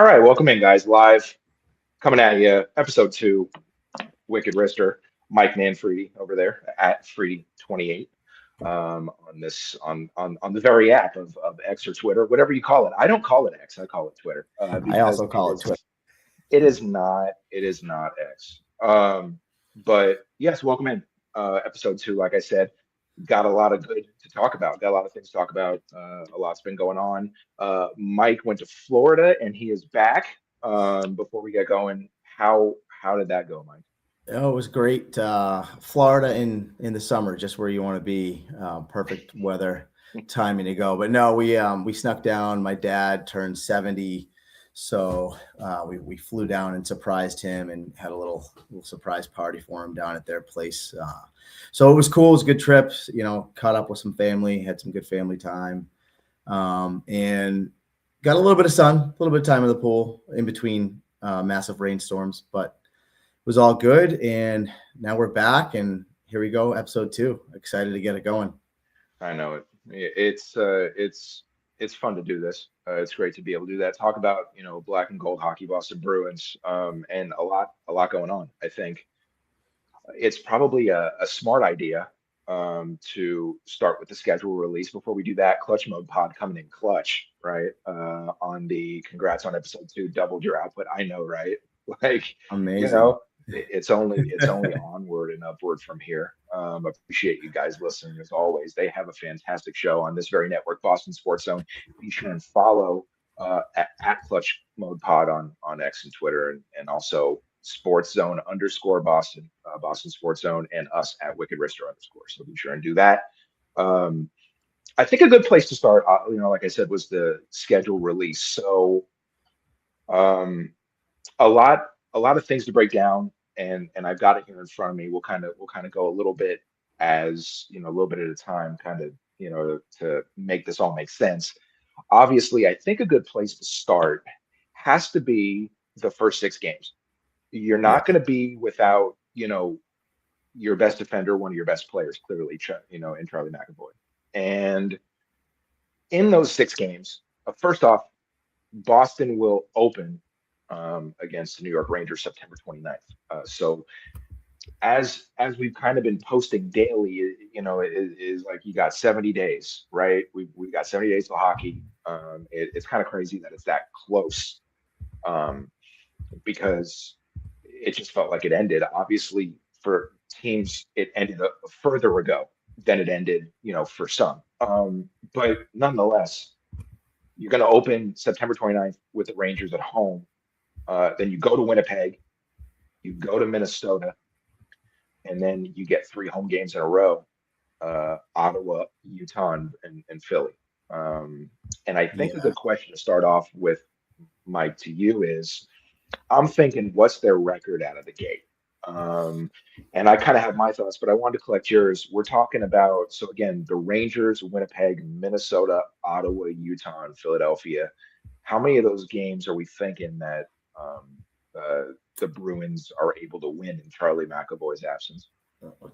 All right, welcome in, guys. Live coming at you, episode two, Wicked Rister. Mike Manfredi over there at Freedy28 on this on the very app of X or Twitter, whatever you call it. I don't call it X, I call it Twitter I because also call it Twitter. it is not X. But yes, welcome in. Episode two, like I said, got a lot of good to talk about. Got a lot of things to talk about. A lot's been going on. Mike went to Florida and he is back. Before we get going, how did that go, Mike? Oh, it was great. Florida in the summer, just where you want to be. Perfect weather, timing to go. But no, we snuck down. My dad turned 70, so we flew down and surprised him and had a little surprise party for him down at their place. So it was cool. It was a good trip. Caught up with some family, had some good family time, and got a little bit of sun, a little bit of time in the pool in between massive rainstorms, but it was all good. And now we're back, and here we go, episode two. Excited to get it going. I know it. It's fun to do this. It's great to be able to do that. Talk about black and gold hockey, Boston Bruins, and a lot going on. I think it's probably a smart idea to start with the schedule release. Before we do that, Clutch Mode Pod coming in clutch, right? On the congrats on episode two, doubled your output. I know, right? Like, Amazing. it's only onward and upward from here. Appreciate you guys listening as always. They have a fantastic show on this very network, Boston Sports Zone. Be sure and follow at Clutch Mode Pod on X and Twitter, and also Sports Zone _ Boston, Boston Sports Zone, and us at Wicked Rister _. So be sure and do that. I think a good place to start, like I said, was the schedule release. So a lot of things to break down, and I've got it here in front of me. We'll kind of go a little bit as a little bit at a time, kind of to make this all make sense. Obviously, I think a good place to start has to be the first six games. You're Yeah. not going to be without, your best defender, one of your best players, clearly, in Charlie McAvoy. And in those six games, first off, Boston will open against the New York Rangers September 29th. So as we've kind of been posting daily, it is like you got 70 days, right? We've got 70 days of hockey. It's kind of crazy that it's that close, because it just felt like it ended. Obviously, for teams, it ended further ago than it ended, for some. But nonetheless, you're going to open September 29th with the Rangers at home. Then you go to Winnipeg, you go to Minnesota, and then you get three home games in a row, Ottawa, Utah, and Philly. And I think a Yeah. good question to start off with, Mike, to you is, I'm thinking, what's their record out of the gate? And I kind of have my thoughts, but I wanted to collect yours. We're talking about, so again, the Rangers, Winnipeg, Minnesota, Ottawa, Utah, and Philadelphia. How many of those games are we thinking that the Bruins are able to win in Charlie McAvoy's absence?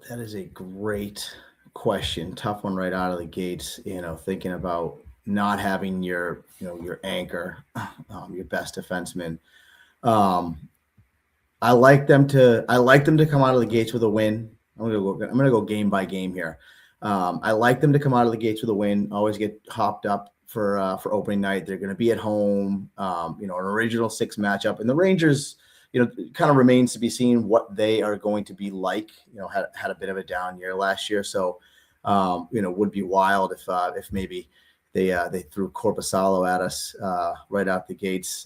That is a great question. Tough one right out of the gates. Thinking about not having your anchor, your best defenseman. Um, I like them to come out of the gates with a win. I'm gonna go game by game here. I like them to come out of the gates with a win. Always get hopped up for opening night. They're going to be at home. An original six matchup, and the Rangers. It kind of remains to be seen what they are going to be like. Had a bit of a down year last year, so would be wild if maybe they threw Corpusalo at us right out the gates.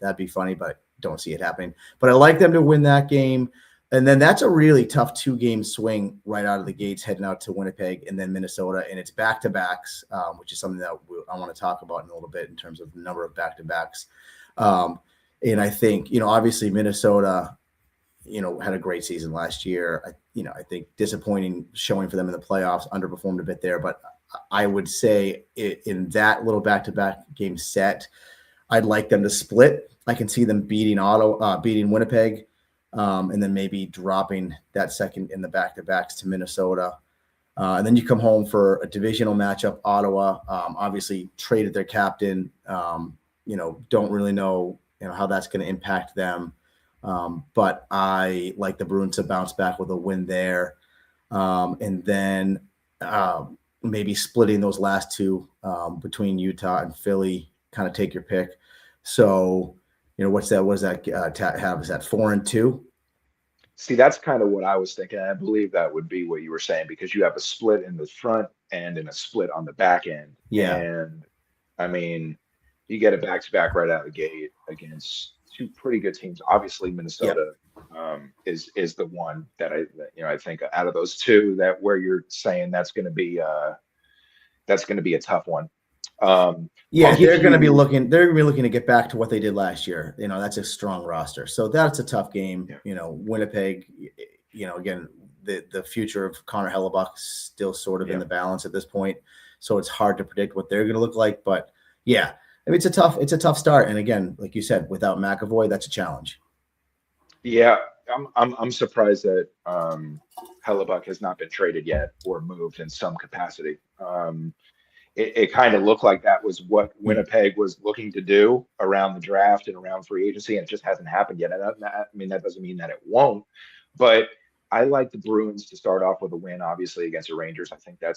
That'd be funny, but don't see it happening. But I like them to win that game. And then that's a really tough 2-game swing right out of the gates, heading out to Winnipeg and then Minnesota. And it's back-to-backs, which is something that I want to talk about in a little bit in terms of the number of back-to-backs. And I think, obviously Minnesota, had a great season last year. I think disappointing showing for them in the playoffs, underperformed a bit there. But I would say in that little back-to-back game set, I'd like them to split. I can see them beating Winnipeg, and then maybe dropping that second in the back-to-backs to Minnesota. And then you come home for a divisional matchup, Ottawa. Obviously traded their captain. Don't really know how that's going to impact them. But I like the Bruins to bounce back with a win there. And then maybe splitting those last two between Utah and Philly, kind of take your pick. So, what's that? What does that have? Is that 4-2? See, that's kind of what I was thinking. I believe that would be what you were saying because you have a split in the front end and a split on the back end. Yeah. And I mean, you get a back-to-back right out of the gate against two pretty good teams. Obviously, Yep. Minnesota is the one that I think out of those two that where you're saying that's going to be a tough one. Yeah, I'll give they're going to be you, looking. They're going to be looking to get back to what they did last year. That's a strong roster, so that's a tough game. yeah, Winnipeg. Again, the future of Connor Hellebuck still sort of in yeah. the balance at this point, so it's hard to predict what they're going to look like. But yeah, I mean, it's a tough start. And again, like you said, without McAvoy, that's a challenge. Yeah, I'm surprised that Hellebuck has not been traded yet or moved in some capacity. It kind of looked like that was what Hmm. Winnipeg was looking to do around the draft and around free agency, and it just hasn't happened yet. And I mean, that doesn't mean that it won't, but I like the Bruins to start off with a win, obviously against the Rangers. I think I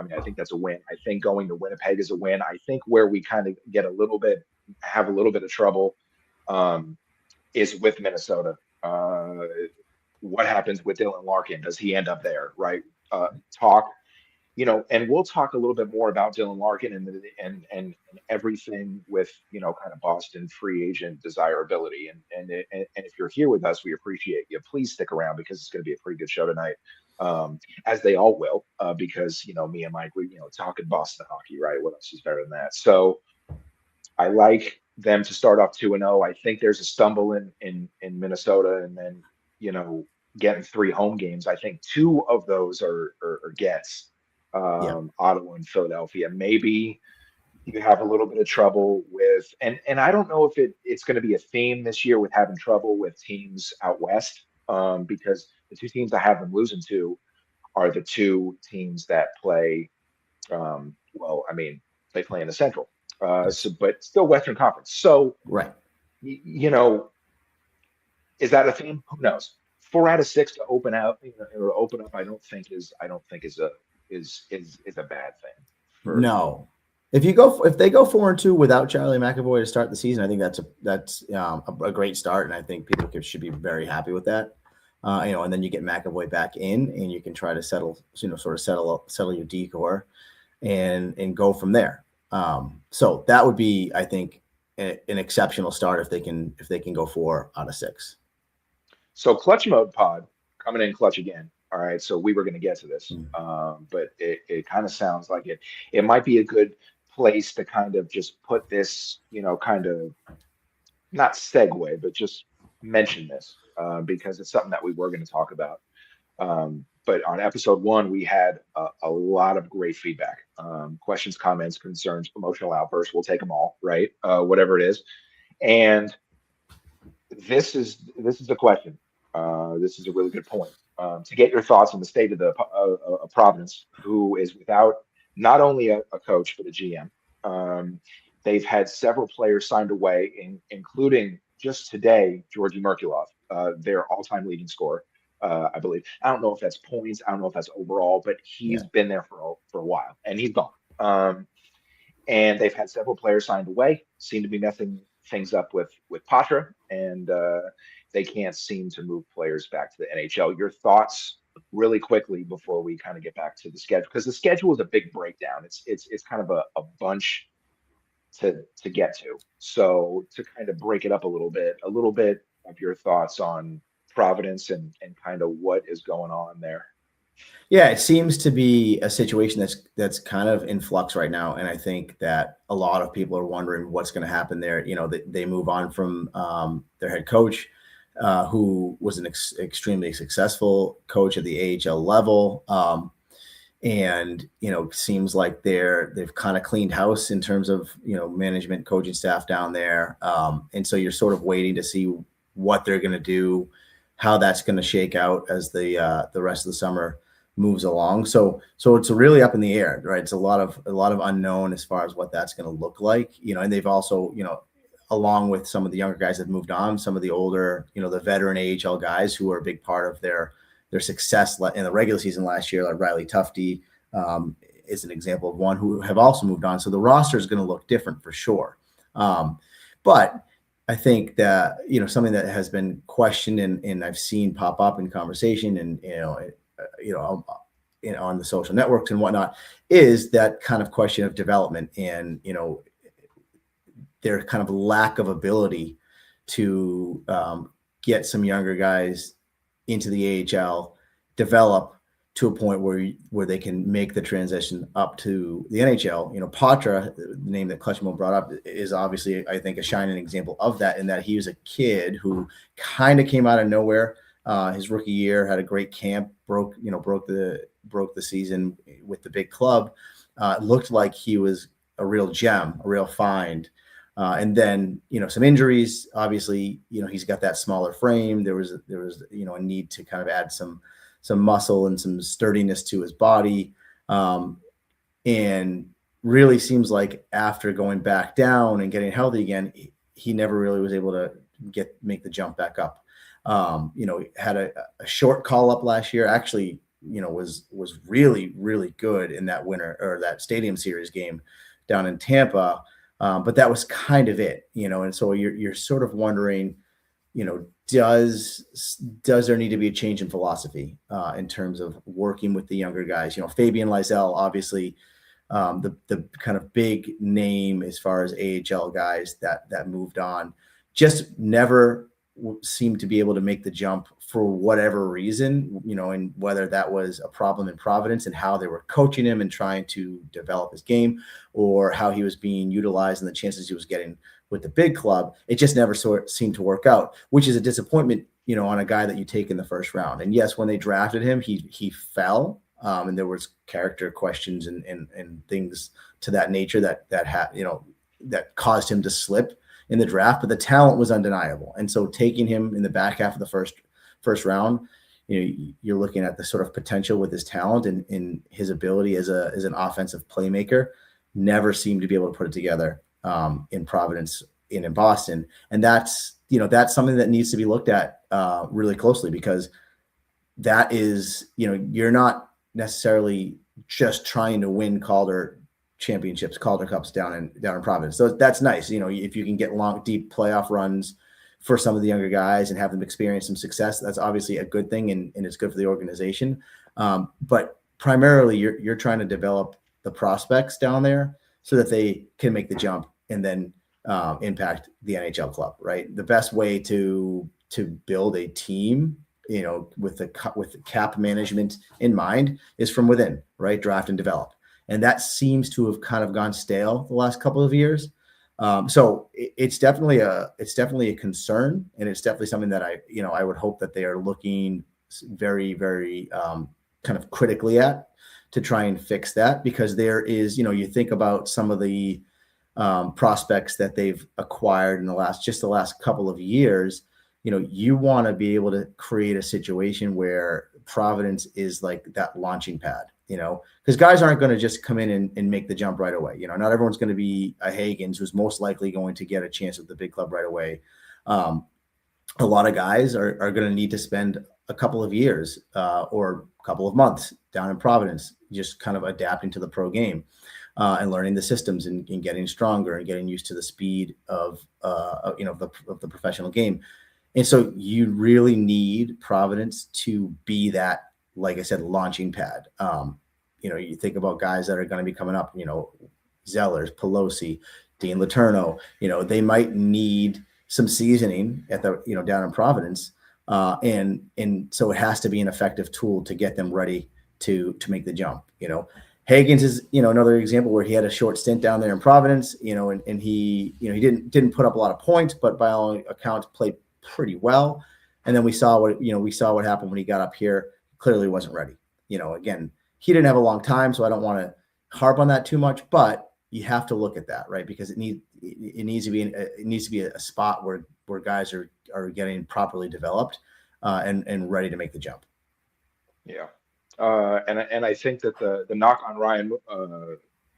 mean, I think that's a win. I think going to Winnipeg is a win. I think where we kind of have a little bit of trouble, um, is with Minnesota. What happens with Dylan Larkin? Does he end up there? Right? Talk, and we'll talk a little bit more about Dylan Larkin and everything with kind of Boston free agent desirability. And if you're here with us, we appreciate you. Please stick around because it's going to be a pretty good show tonight, as they all will, because me and Mike, we talking Boston hockey, right? What else is better than that? So I like them to start off 2-0. I think there's a stumble in Minnesota, and then getting three home games. I think two of those are gets, Yeah, Ottawa and Philadelphia. Maybe you have a little bit of trouble with, and I don't know if it's going to be a theme this year with having trouble with teams out west, because the two teams I have them losing to are the two teams that play. Well, I mean, they play in the Central, so yes, but still Western Conference. So right. y- you know, is that a theme? Who knows? 4 out of 6 to open out, or open up. I don't think is a bad thing for. No, if they go 4-2 without Charlie McAvoy to start the season, I think that's a great start, and I think people should be very happy with that. And then you get McAvoy back in, and you can try to settle your decor, and go from there. So that would be, I think, an exceptional start if they can go 4 out of 6. So clutch mode pod coming in clutch again. All right, so we were going to get to this, Mm. but it kind of sounds like it might be a good place to kind of just put this, kind of not segue, but just mention this, because it's something that we were going to talk about. But on episode 1, we had a lot of great feedback, questions, comments, concerns, promotional outbursts. We'll take them all, right? Whatever it is. And this is a question. This is a really good point. To get your thoughts on the state of the Providence, who is without not only a coach but a GM. They've had several players signed away, including just today Georgi Merkulov, their all-time leading scorer. I believe. I don't know if that's points. I don't know if that's overall, but he's Yeah, been there for a while, and he's gone. And they've had several players signed away. Seem to be messing things up with Patra, and they can't seem to move players back to the NHL. Your thoughts, really quickly, before we kind of get back to the schedule, because the schedule is a big breakdown. It's kind of a bunch to get to. So to kind of break it up a little bit of your thoughts on Providence and kind of what is going on there. yeah. It seems to be a situation that's kind of in flux right now, and I think that a lot of people are wondering what's going to happen there. They move on from their head coach, who was an extremely successful coach at the AHL level. And seems like they've kind of cleaned house in terms of management, coaching staff down there, and so you're sort of waiting to see what they're going to do, how that's going to shake out as the rest of the summer moves along. So it's really up in the air, right? It's a lot of unknown as far as what that's going to look like, and they've also along with some of the younger guys that moved on, some of the older, the veteran AHL guys who are a big part of their success in the regular season last year, like Riley Tufte is an example of one who have also moved on. So the roster is going to look different for sure. But I think that, something that has been questioned and I've seen pop up in conversation and, on the social networks and whatnot is that kind of question of development and, their kind of lack of ability to get some younger guys into the AHL, develop to a point where they can make the transition up to the NHL. Patra, the name that Clutchmo brought up, is obviously, I think, a shining example of that, in that he was a kid who kind of came out of nowhere. His rookie year, had a great camp, broke the season with the big club. Looked like he was a real gem, a real find. And then, some injuries, obviously, he's got that smaller frame. There was, a need to kind of add some muscle and some sturdiness to his body. And really seems like after going back down and getting healthy again, he never really was able to make the jump back up. Had a short call up last year, actually, was really, really good in that winter or that Stadium Series game down in Tampa. But that was kind of it, and so you're sort of wondering, does there need to be a change in philosophy in terms of working with the younger guys? Fabian Lysell, obviously, the kind of big name as far as AHL guys that moved on, just never seemed to be able to make the jump for whatever reason, and whether that was a problem in Providence and how they were coaching him and trying to develop his game, or how he was being utilized and the chances he was getting with the big club. It just never seemed to work out, which is a disappointment, on a guy that you take in the first round. And yes, when they drafted him, he fell, and there was character questions and things to that nature that caused him to slip in the draft, but the talent was undeniable. And so taking him in the back half of the first round, you're looking at the sort of potential with his talent and his ability as an offensive playmaker. Never seemed to be able to put it together in Providence and in Boston. And that's something that needs to be looked at really closely, because that is, you're not necessarily just trying to win Calder championships, Calder Cups down in Providence. So that's nice. If you can get long, deep playoff runs for some of the younger guys and have them experience some success, that's obviously a good thing, and it's good for the organization. But primarily you're trying to develop the prospects down there so that they can make the jump and then impact the NHL club, right? The best way to build a team, with the cap management in mind, is from within, right? Draft and develop. And that seems to have kind of gone stale the last couple of years. So it's definitely a concern, and it's definitely something that I would hope that they are looking very, very kind of critically at to try and fix that, because there is, you think about some of the prospects that they've acquired in the last couple of years. You want to be able to create a situation where Providence is like that launching pad, because guys aren't going to just come in and make the jump right away. Not everyone's going to be a Hagens, who's most likely going to get a chance at the big club right away. A lot of guys are going to need to spend a couple of years or a couple of months down in Providence, just kind of adapting to the pro game and learning the systems and getting stronger and getting used to the speed of the professional game. And so you really need Providence to be that, like I said, launching pad. You think about guys that are going to be coming up, Zellers, Pelosi, Dean Letourneau, they might need some seasoning at the, down in Providence. And so it has to be an effective tool to get them ready to make the jump. Hagens is, another example where he had a short stint down there in Providence, and he didn't put up a lot of points, but by all accounts played pretty well. And then we saw what happened when he got up here. Clearly wasn't ready. Again, he didn't have a long time, so I don't want to harp on that too much, but you have to look at that, right? Because it needs to be a spot where guys are getting properly developed and ready to make the jump. Yeah. And I think that the knock on Ryan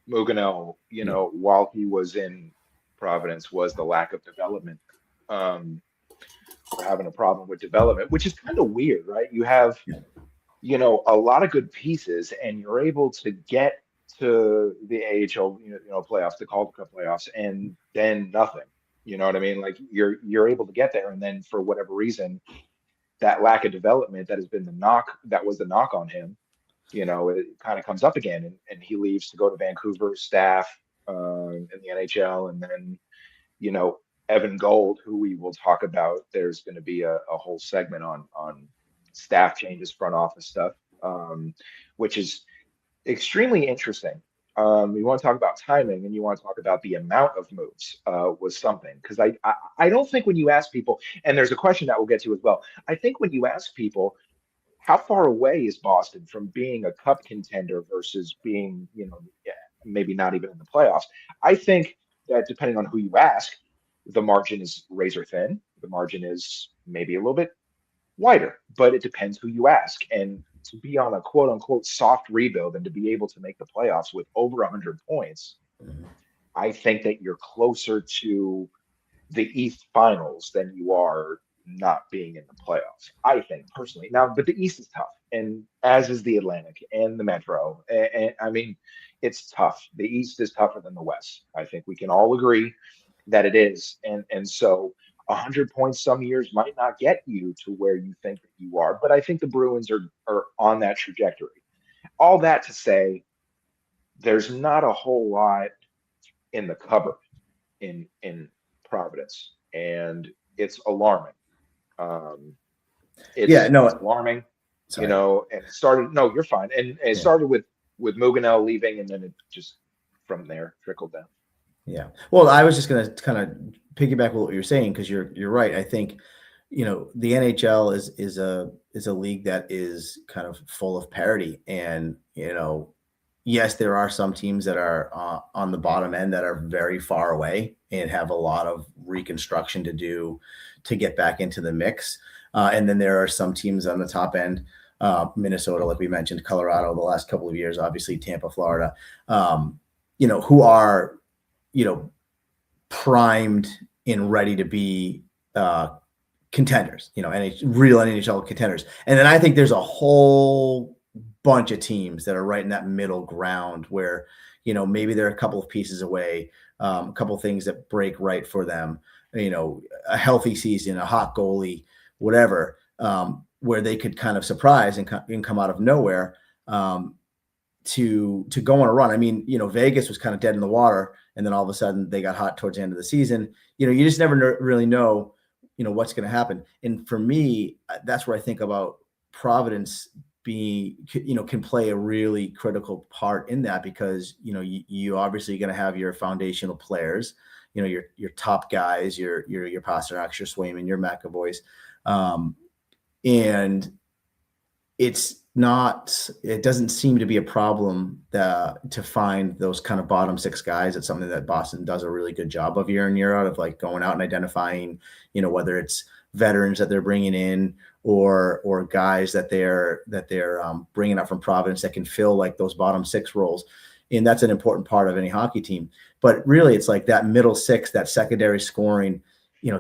Muganel, while he was in Providence was the lack of development. Um, we're having a problem with development, which is kind of weird, right? You have, a lot of good pieces, and you're able to get to the AHL, playoffs, the Calder Cup playoffs, and then nothing. You know what I mean? Like you're able to get there, and then for whatever reason, that lack of development that has been that was the knock on him, it kind of comes up again, and he leaves to go to Vancouver staff in the NHL, and then you know Evan Gold, who we will talk about. There's going to be a whole segment on staff changes, front office stuff, which is extremely interesting. You want to talk about timing, and you want to talk about the amount of moves was something, because I don't think when you ask people, and there's a question that we'll get to as well. I think when you ask people how far away is Boston from being a cup contender versus being, yeah, maybe not even in the playoffs, I think that depending on who you ask, the margin is razor thin. The margin is maybe a little bit wider, but it depends who you ask. And to be on a quote unquote soft rebuild and to be able to make the playoffs with over 100 points, I think that you're closer to the East Finals than you are not being in the playoffs. I think personally. Now, but the East is tough, and as is the Atlantic and the Metro. And I mean, it's tough. The East is tougher than the West. I think we can all agree that it is. And so 100 points some years might not get you to where you think that you are, but I think the Bruins are on that trajectory. All that to say, there's not a whole lot in the cupboard in Providence, and it's alarming. Um, Yeah, it's no, alarming, sorry. and it started. No, you're fine. And it started with Muganel leaving, and then it just from there trickled down. Yeah. Well, I was just going to kind of piggyback with what you're saying, because you're right. I think, the NHL is a league that is kind of full of parity, and yes, there are some teams that are on the bottom end that are very far away and have a lot of reconstruction to do to get back into the mix. And then there are some teams on the top end, Minnesota, like we mentioned, Colorado, the last couple of years, obviously Tampa, Florida, who are, primed and ready to be contenders, real NHL contenders. And then I think there's a whole bunch of teams that are right in that middle ground where, maybe they're a couple of pieces away, a couple of things that break right for them, a healthy season, a hot goalie, whatever, where they could kind of surprise and come out of nowhere to go on a run. I mean, Vegas was kind of dead in the water, and then all of a sudden they got hot towards the end of the season. You just never really know, what's going to happen. And for me, that's where I think about Providence being, can play a really critical part in that, because, you obviously going to have your foundational players, your top guys, your Pasternaks, your Swayman, your McAvoys. And it doesn't seem to be a problem to find those kind of bottom six guys. It's something that Boston does a really good job of year in, year out, of like going out and identifying, whether it's veterans that they're bringing in or guys that they're bringing up from Providence that can fill like those bottom six roles. And that's an important part of any hockey team. But really, it's like that middle six, that secondary scoring,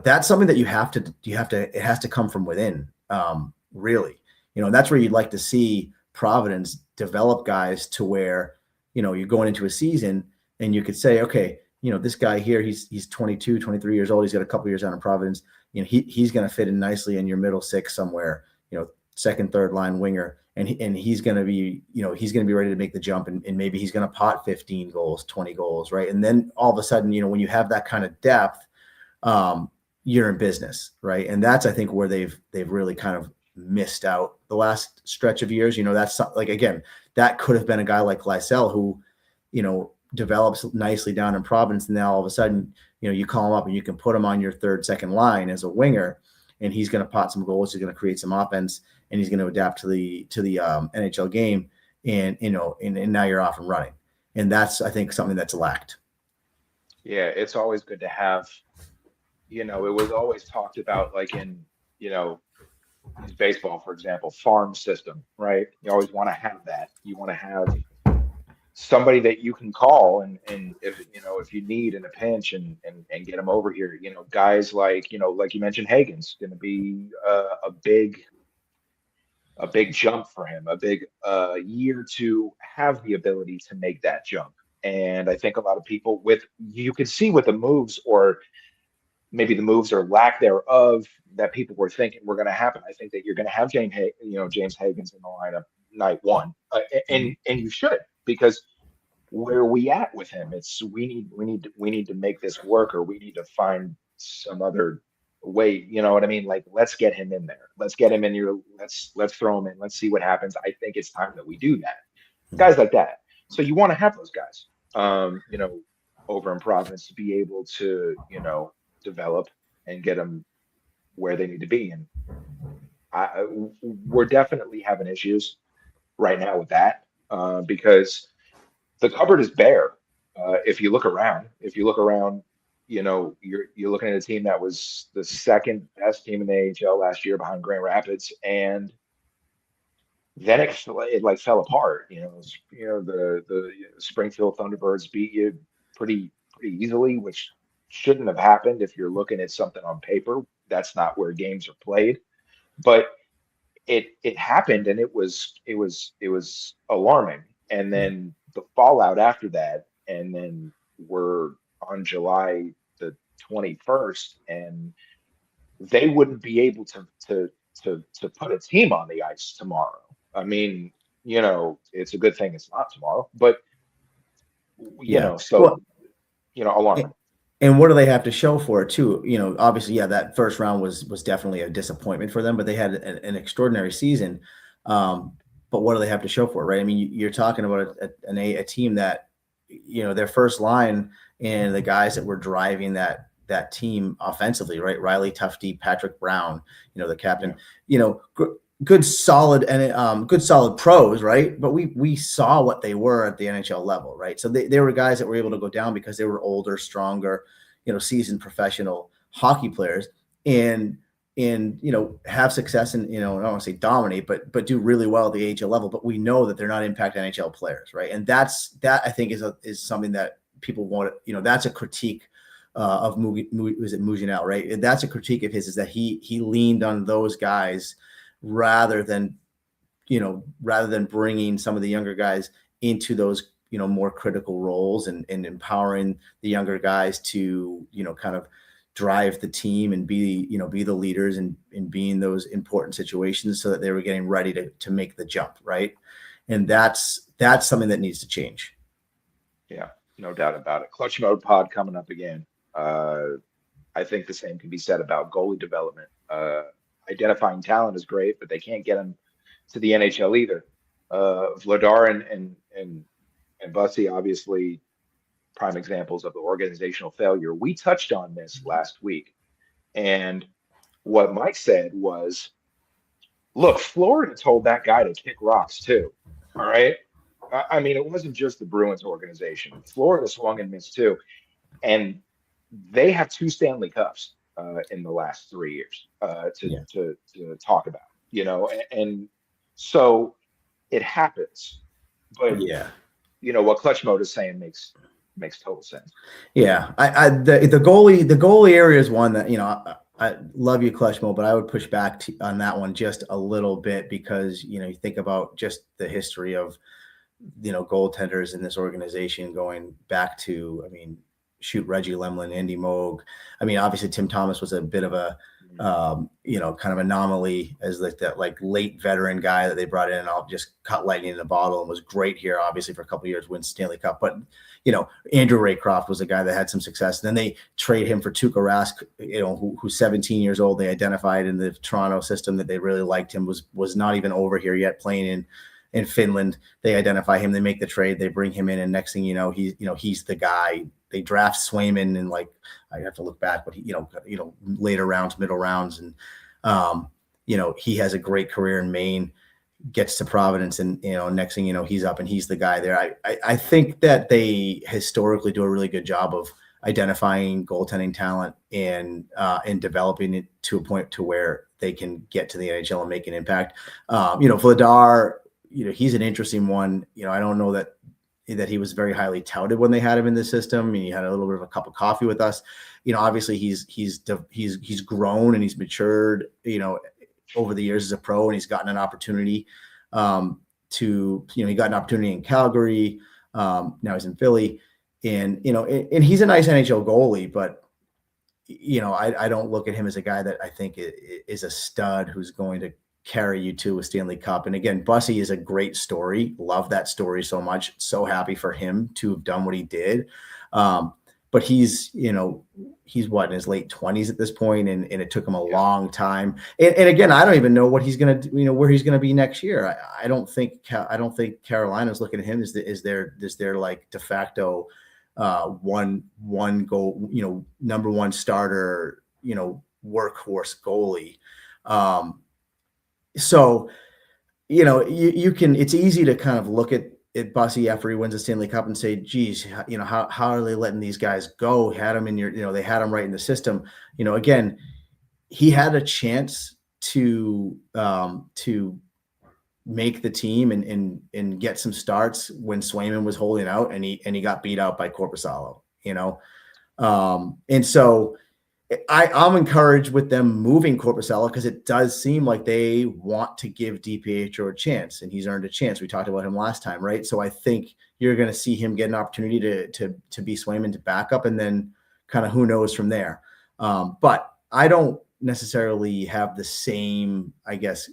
that's something that it has to come from within, really. And that's where you'd like to see Providence develop guys to where, you're going into a season and you could say, okay, this guy here, he's 22, 23 years old. He's got a couple years out in Providence. He's going to fit in nicely in your middle six somewhere, second, third line winger. And he's going to be, he's going to be ready to make the jump, and maybe he's going to pot 15 goals, 20 goals. Right. And then all of a sudden, when you have that kind of depth, you're in business. Right. And that's, I think, where they've really kind of missed out the last stretch of years. That's like, again, that could have been a guy like Lysell who, develops nicely down in Providence. And now all of a sudden, you call him up and you can put him on your third, second line as a winger, and he's going to pot some goals. He's going to create some offense, and he's going to adapt to the NHL game. And, and now you're off and running. And that's, I think, something that's lacked. Yeah. It's always good to have, it was always talked about like in, baseball, for example, farm system, right? You always want to have that. You want to have somebody that you can call and if if you need in a pinch and get them over here. Guys like like you mentioned, Hagen's going to be a big jump for him, a big year to have the ability to make that jump. And I think a lot of people you could see with the moves, or maybe the moves or lack thereof, that people were thinking were going to happen. I think that you're going to have James Hagens in the lineup night one, and you should, because where are we at with him? It's we need to make this work, or we need to find some other way. You know what I mean? Like, let's get him in there. Let's get him in here. Let's throw him in. Let's see what happens. I think it's time that we do that. Guys like that. So you want to have those guys, over in Providence, to be able to, develop and get them where they need to be. And we're definitely having issues right now with that, because the cupboard is bare. If you look around, you're looking at a team that was the second best team in the AHL last year behind Grand Rapids, and then it like fell apart. The Springfield Thunderbirds beat you pretty easily, which shouldn't have happened if you're looking at something on paper. That's not where games are played, but it happened, and it was alarming. And then the fallout after that, and then we're on July the 21st, and they wouldn't be able to put a team on the ice tomorrow. I mean, it's a good thing it's not tomorrow, but Yeah. so alarming. And what do they have to show for it too? Obviously, yeah, that first round was definitely a disappointment for them, but they had an extraordinary season. But what do they have to show for it, right? I mean, you're talking about a team that, their first line and the guys that were driving that team offensively, right? Riley Tufte, Patrick Brown, the captain, good solid pros, right? But we saw what they were at the NHL level, right? So they were guys that were able to go down because they were older, stronger, seasoned professional hockey players, and have success and I don't want to say dominate, but do really well at the AHL level. But we know that they're not impact NHL players, right? And that I think is something that people want. That's a critique of Muggenau, right? And that's a critique of his, is that he leaned on those guys rather than bringing some of the younger guys into those more critical roles and empowering the younger guys to kind of drive the team and be the leaders and be in those important situations, so that they were getting ready to make the jump, right? And that's something that needs to change. Yeah, no doubt about it. Clutch Mode Pod coming up again. I think the same can be said about goalie development. Identifying talent is great, but they can't get them to the NHL either. Vladar and Bussy, obviously prime examples of the organizational failure. We touched on this last week, and what Mike said was, look, Florida told that guy to kick rocks too. All right. I mean, it wasn't just the Bruins organization. Florida swung and missed too. And they have 2 Stanley Cups in the last 3 years to talk about, and so it happens. But yeah, what Clutch Mode is saying makes total sense. Yeah, the goalie area is one that I love you, Clutch Mode, but I would push back on that one just a little bit, because you think about just the history of goaltenders in this organization going back to, shoot, Reggie Lemlin, Andy Moog. Obviously Tim Thomas was a bit of a kind of anomaly as that late veteran guy that they brought in and I'll just cut lightning in a bottle, and was great here, obviously, for a couple of years, wins Stanley Cup. But Andrew Raycroft was a guy that had some success. And then they trade him for Tuukka Rask, who's 17 years old. They identified in the Toronto system that they really liked him, was not even over here yet, playing in Finland. They identify him, they make the trade, they bring him in, and next thing he's the guy. They draft Swayman, and I have to look back, but later rounds, middle rounds, and he has a great career in Maine, gets to Providence, and next thing he's up and he's the guy there. I think that they historically do a really good job of identifying goaltending talent and developing it to a point to where they can get to the NHL and make an impact. Vladar, he's an interesting one. I don't know that that he was very highly touted when they had him in the system. He had a little bit of a cup of coffee with us. Obviously he's grown and he's matured, over the years as a pro, and he's gotten an opportunity he got an opportunity in Calgary. Now he's in Philly, and he's a nice NHL goalie, but I don't look at him as a guy that I think is a stud who's going to carry you to a Stanley Cup. And again, Bussy is a great story. Love that story so much. So happy for him to have done what he did. But he's what, in his late 20s at this point, and it took him a long time. And again, I don't even know what he's going to, where he's going to be next year. I don't think Carolina's looking at him as their like de facto one goal, number one starter, workhorse goalie. So, you can, it's easy to kind of look at Bussy after he wins a Stanley Cup and say, geez, how are they letting these guys go? Had him in they had him right in the system. Again, he had a chance to make the team and get some starts when Swayman was holding out, and he got beat out by Korpisalo, and so I'm encouraged with them moving Korpisalo, because it does seem like they want to give DiPietro a chance, and he's earned a chance. We talked about him last time, right? So I think you're going to see him get an opportunity to be Swayman to back up, and then kind of who knows from there. But I don't necessarily have the same, I guess,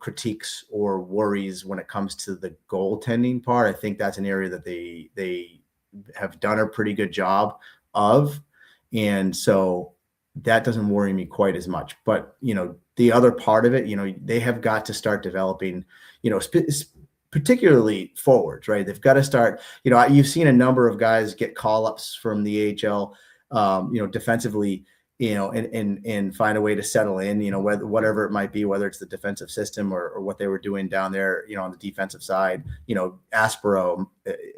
critiques or worries when it comes to the goaltending part. I think that's an area that they have done a pretty good job of, and so that doesn't worry me quite as much. But the other part of it, they have got to start developing, particularly forwards, right? They've got to start. You've seen a number of guys get call-ups from the AHL, defensively, and find a way to settle in, whatever it might be, whether it's the defensive system or what they were doing down there, on the defensive side. Aspero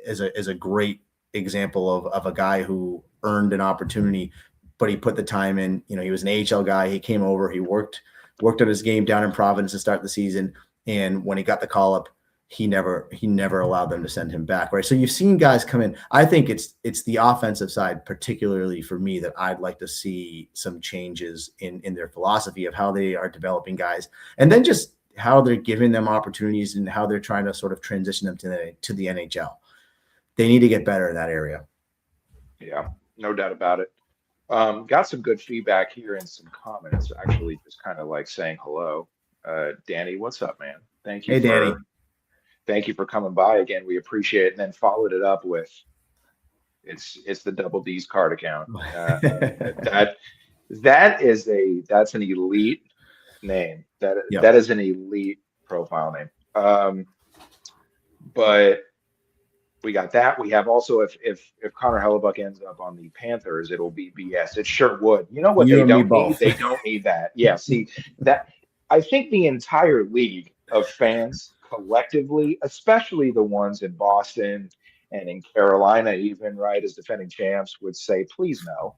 is a great example of a guy who earned an opportunity, but he put the time in. He was an AHL guy. He came over, he worked on his game down in Providence to start the season. And when he got the call up, he never allowed them to send him back. Right. So you've seen guys come in. I think it's the offensive side, particularly for me, that I'd like to see some changes in their philosophy of how they are developing guys, and then just how they're giving them opportunities and how they're trying to sort of transition them to the NHL. They need to get better in that area. Yeah, no doubt about it. Got some good feedback here and some comments, actually, just kind of like saying hello. Danny, what's up, man? Thank you. Hey, Danny. Thank you for coming by again. We appreciate it. And then followed it up with it's the Double D's card account. That's an elite name. That is an elite profile name. But we got that. We have also, if Connor Hellebuck ends up on the Panthers, it'll be BS. It sure would. You know what they don't need? They don't need that. Yeah. See that. I think the entire league of fans collectively, especially the ones in Boston and in Carolina, even, right, as defending champs, would say, please no.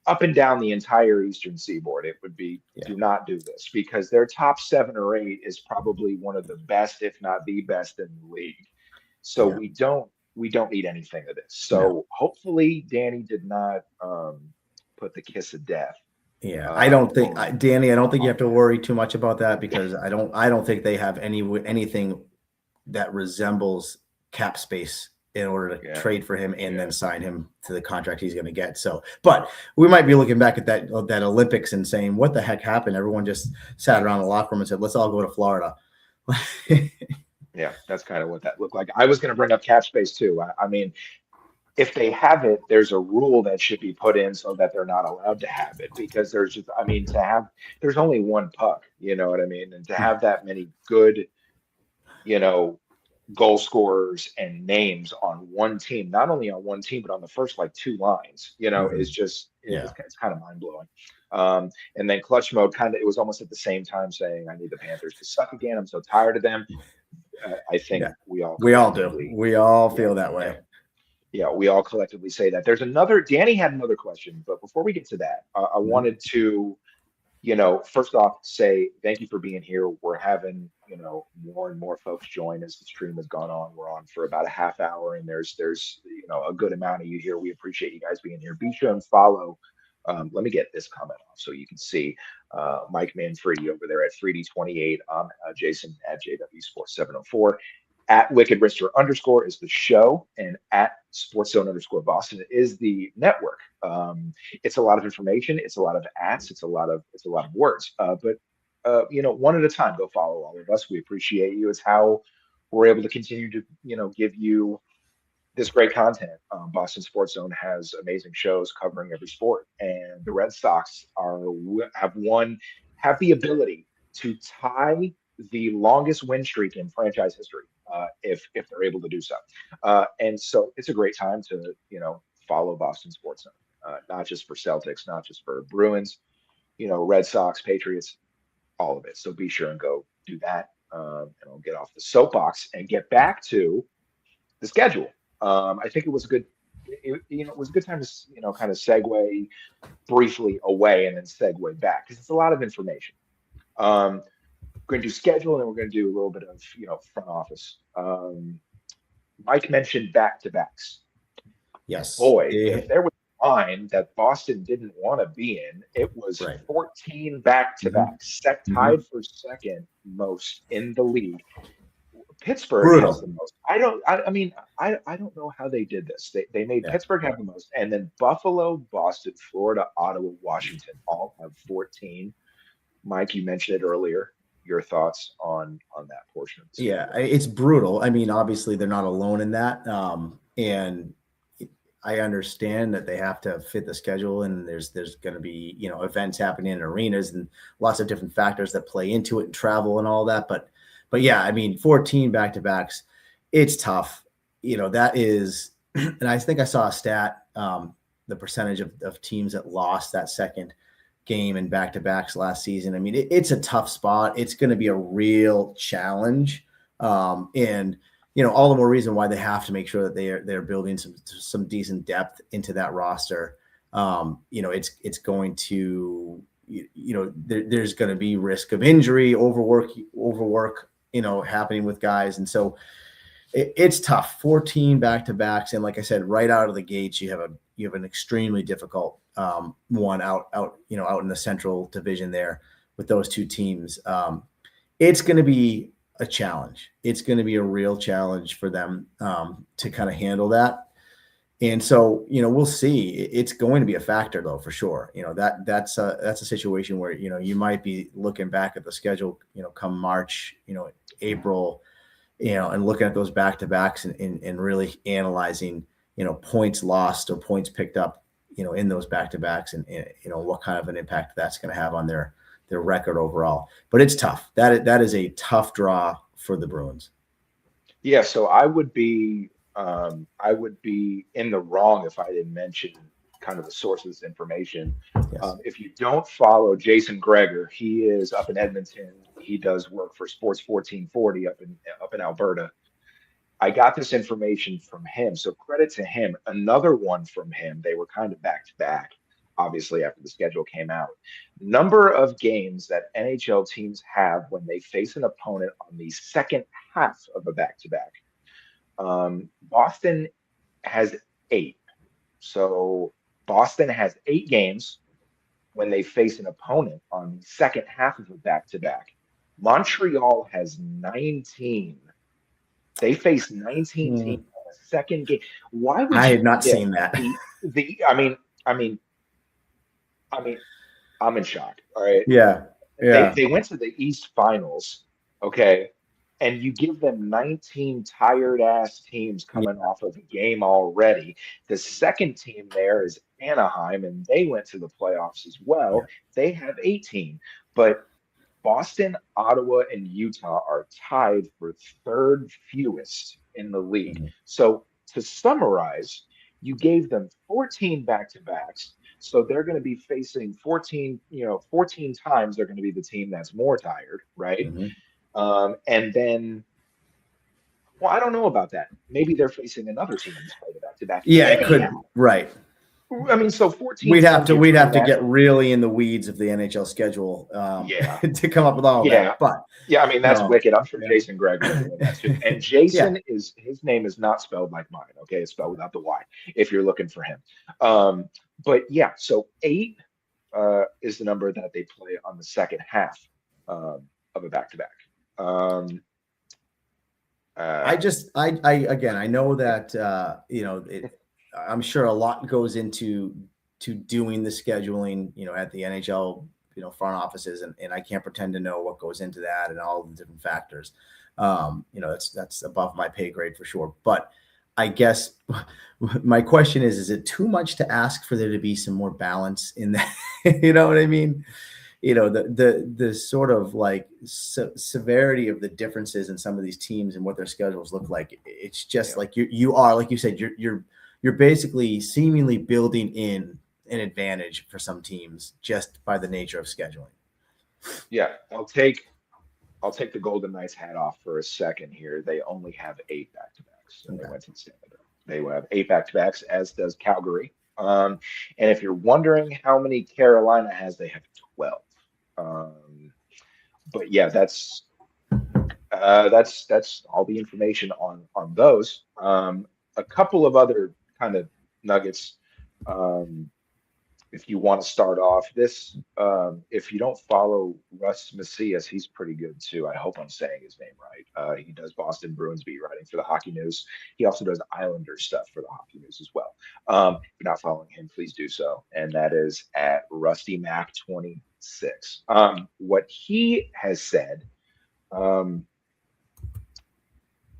Up and down the entire Eastern Seaboard, it would be, do not do this, because their top 7 or 8 is probably one of the best, if not the best, in the league. So we don't need anything of this. So hopefully Danny did not put the kiss of death. Yeah, I don't think, Danny, I don't think you have to worry too much about that, because I don't think they have anything that resembles cap space in order to trade for him and then sign him to the contract he's going to get. So, but we might be looking back at that Olympics and saying, what the heck happened? Everyone just sat around the locker room and said, let's all go to Florida. Yeah, that's kind of what that looked like. I was going to bring up cap space too. I mean, if they have it, there's a rule that should be put in so that they're not allowed to have it, because there's just, I mean, there's only one puck, you know what I mean? And to have that many good, goal scorers and names on one team, not only on one team, but on the first like 2 lines, is just, it's kind of mind blowing. And then Clutch Mode it was almost at the same time saying, I need the Panthers to suck again. I'm so tired of them. I think we all do. We all feel that way. Yeah, we all collectively say that. Danny had another question, but before we get to that, I wanted to, first off say thank you for being here. We're having, more and more folks join as the stream has gone on. We're on for about a half hour, and there's a good amount of you here. We appreciate you guys being here. Be sure and follow. Let me get this comment off so you can see Mike Manfredi over there at Freedy28. I'm Jason at JW Sports 704. At Wicked Rister _ is the show, and at Sports Zone _ Boston is the network. It's a lot of information. It's a lot of ats. It's a lot of words. But one at a time. Go follow all of us. We appreciate you. It's how we're able to continue to give you this great content. Boston Sports Zone has amazing shows covering every sport, and the Red Sox have the ability to tie the longest win streak in franchise history if they're able to do so. And so it's a great time to follow Boston Sports Zone, not just for Celtics, not just for Bruins, Red Sox, Patriots, all of it. So be sure and go do that. And I'll get off the soapbox and get back to the schedule. I think it was a good time to kind of segue briefly away and then segue back, because it's a lot of information. We're going to do schedule, and then we're going to do a little bit of front office. Mike mentioned back-to-backs. Yes. Boy, if there was a line that Boston didn't want to be in, it was 14 back-to-backs, tied for second most in the league. Pittsburgh has the most. I don't know how they did this. They made Pittsburgh have the most, and then Buffalo, Boston, Florida, Ottawa, Washington all have 14. Mike, you mentioned it earlier. Your thoughts on that portion? Yeah, it's brutal. I mean, obviously they're not alone in that, and I understand that they have to fit the schedule, and there's going to be events happening in arenas and lots of different factors that play into it, and travel and all that, But yeah, I mean, 14 back-to-backs, it's tough. That is, and I think I saw a stat, the percentage of teams that lost that second game in back-to-backs last season. I mean, it's a tough spot. It's going to be a real challenge. And, all the more reason why they have to make sure that they're building some decent depth into that roster. It's going to, there's going to be risk of injury, overwork, happening with guys. And so it's tough. 14 back-to-backs. And like I said, right out of the gates, you have an extremely difficult one out in the Central Division there with those two teams. It's going to be a challenge. It's going to be a real challenge for them to kind of handle that. And so, we'll see. It's going to be a factor, though, for sure. That's a situation where, you might be looking back at the schedule, come March, April, and looking at those back-to-backs and really analyzing, points lost or points picked up, in those back-to-backs and what kind of an impact that's going to have on their record overall. But it's tough. That is a tough draw for the Bruins. Yeah. So I would be in the wrong if I didn't mention kind of the source of this information. Yes. If you don't follow Jason Greger, he is up in Edmonton. He does work for Sports 1440 up in Alberta. I got this information from him, so credit to him. Another one from him. They were kind of back to back, obviously, after the schedule came out. Number of games that NHL teams have when they face an opponent on the second half of a back-to-back. Boston has 8. So Boston has 8 games when they face an opponent on the second half of a back-to-back. Montreal has 19. They face 19 teams on the second game. Why would I had not seen that? I'm in shock. All right. Yeah. They went to the East Finals. Okay. And you give them 19 tired ass teams coming off of a game already. The second team there is Anaheim, and they went to the playoffs as well. Yeah. They have 18. But Boston, Ottawa, and Utah are tied for third fewest in the league. Mm-hmm. So to summarize, you gave them 14 back-to-backs. So they're going to be facing 14 times they're going to be the team that's more tired, right? Mm-hmm. And then, well, I don't know about that. Maybe they're facing another team that's played a back-to-back. Yeah, it could. Right. I mean, so 14 We'd have teams to are we'd pretty have to get natural. really in the weeds of the NHL schedule Yeah. to come up with all of Yeah. that. But Yeah, I mean that's wicked. I'm sure yeah, Jason Gregg was doing that too. And yeah, Jason is his name is not spelled like mine. Okay, it's spelled without the Y. If you're looking for him, um, but yeah, so eight is the number that they play on the second half of a back-to-back. Um, I uh, just I again I know that I'm sure a lot goes into doing the scheduling at the NHL front offices, and I can't pretend to know what goes into that and all the different factors. That's above my pay grade for sure. But I guess my question is it too much to ask for there to be some more balance in that? You know what I mean? The sort of like severity of the differences in some of these teams and what their schedules look like. It's just yeah, like you are, like you said, you're basically seemingly building in an advantage for some teams just by the nature of scheduling. yeah. I'll take the Golden Knights hat off for a second here. They only have eight back-to-backs, and they Okay. went to the Stanley Cup. They will have eight back-to-backs, as does Calgary. And if you're wondering how many Carolina has, they have 12. But yeah, that's all the information on those. A couple of other kind of nuggets. Um, if you want to start off this, if you don't follow Russ Macias, he's pretty good too. I hope I'm saying his name right. He does Boston Bruins beat writing for the Hockey News. He also does Islanders stuff for the Hockey News as well. If you're not following him, please do so. And that is at Rusty Mac 26. What he has said, um,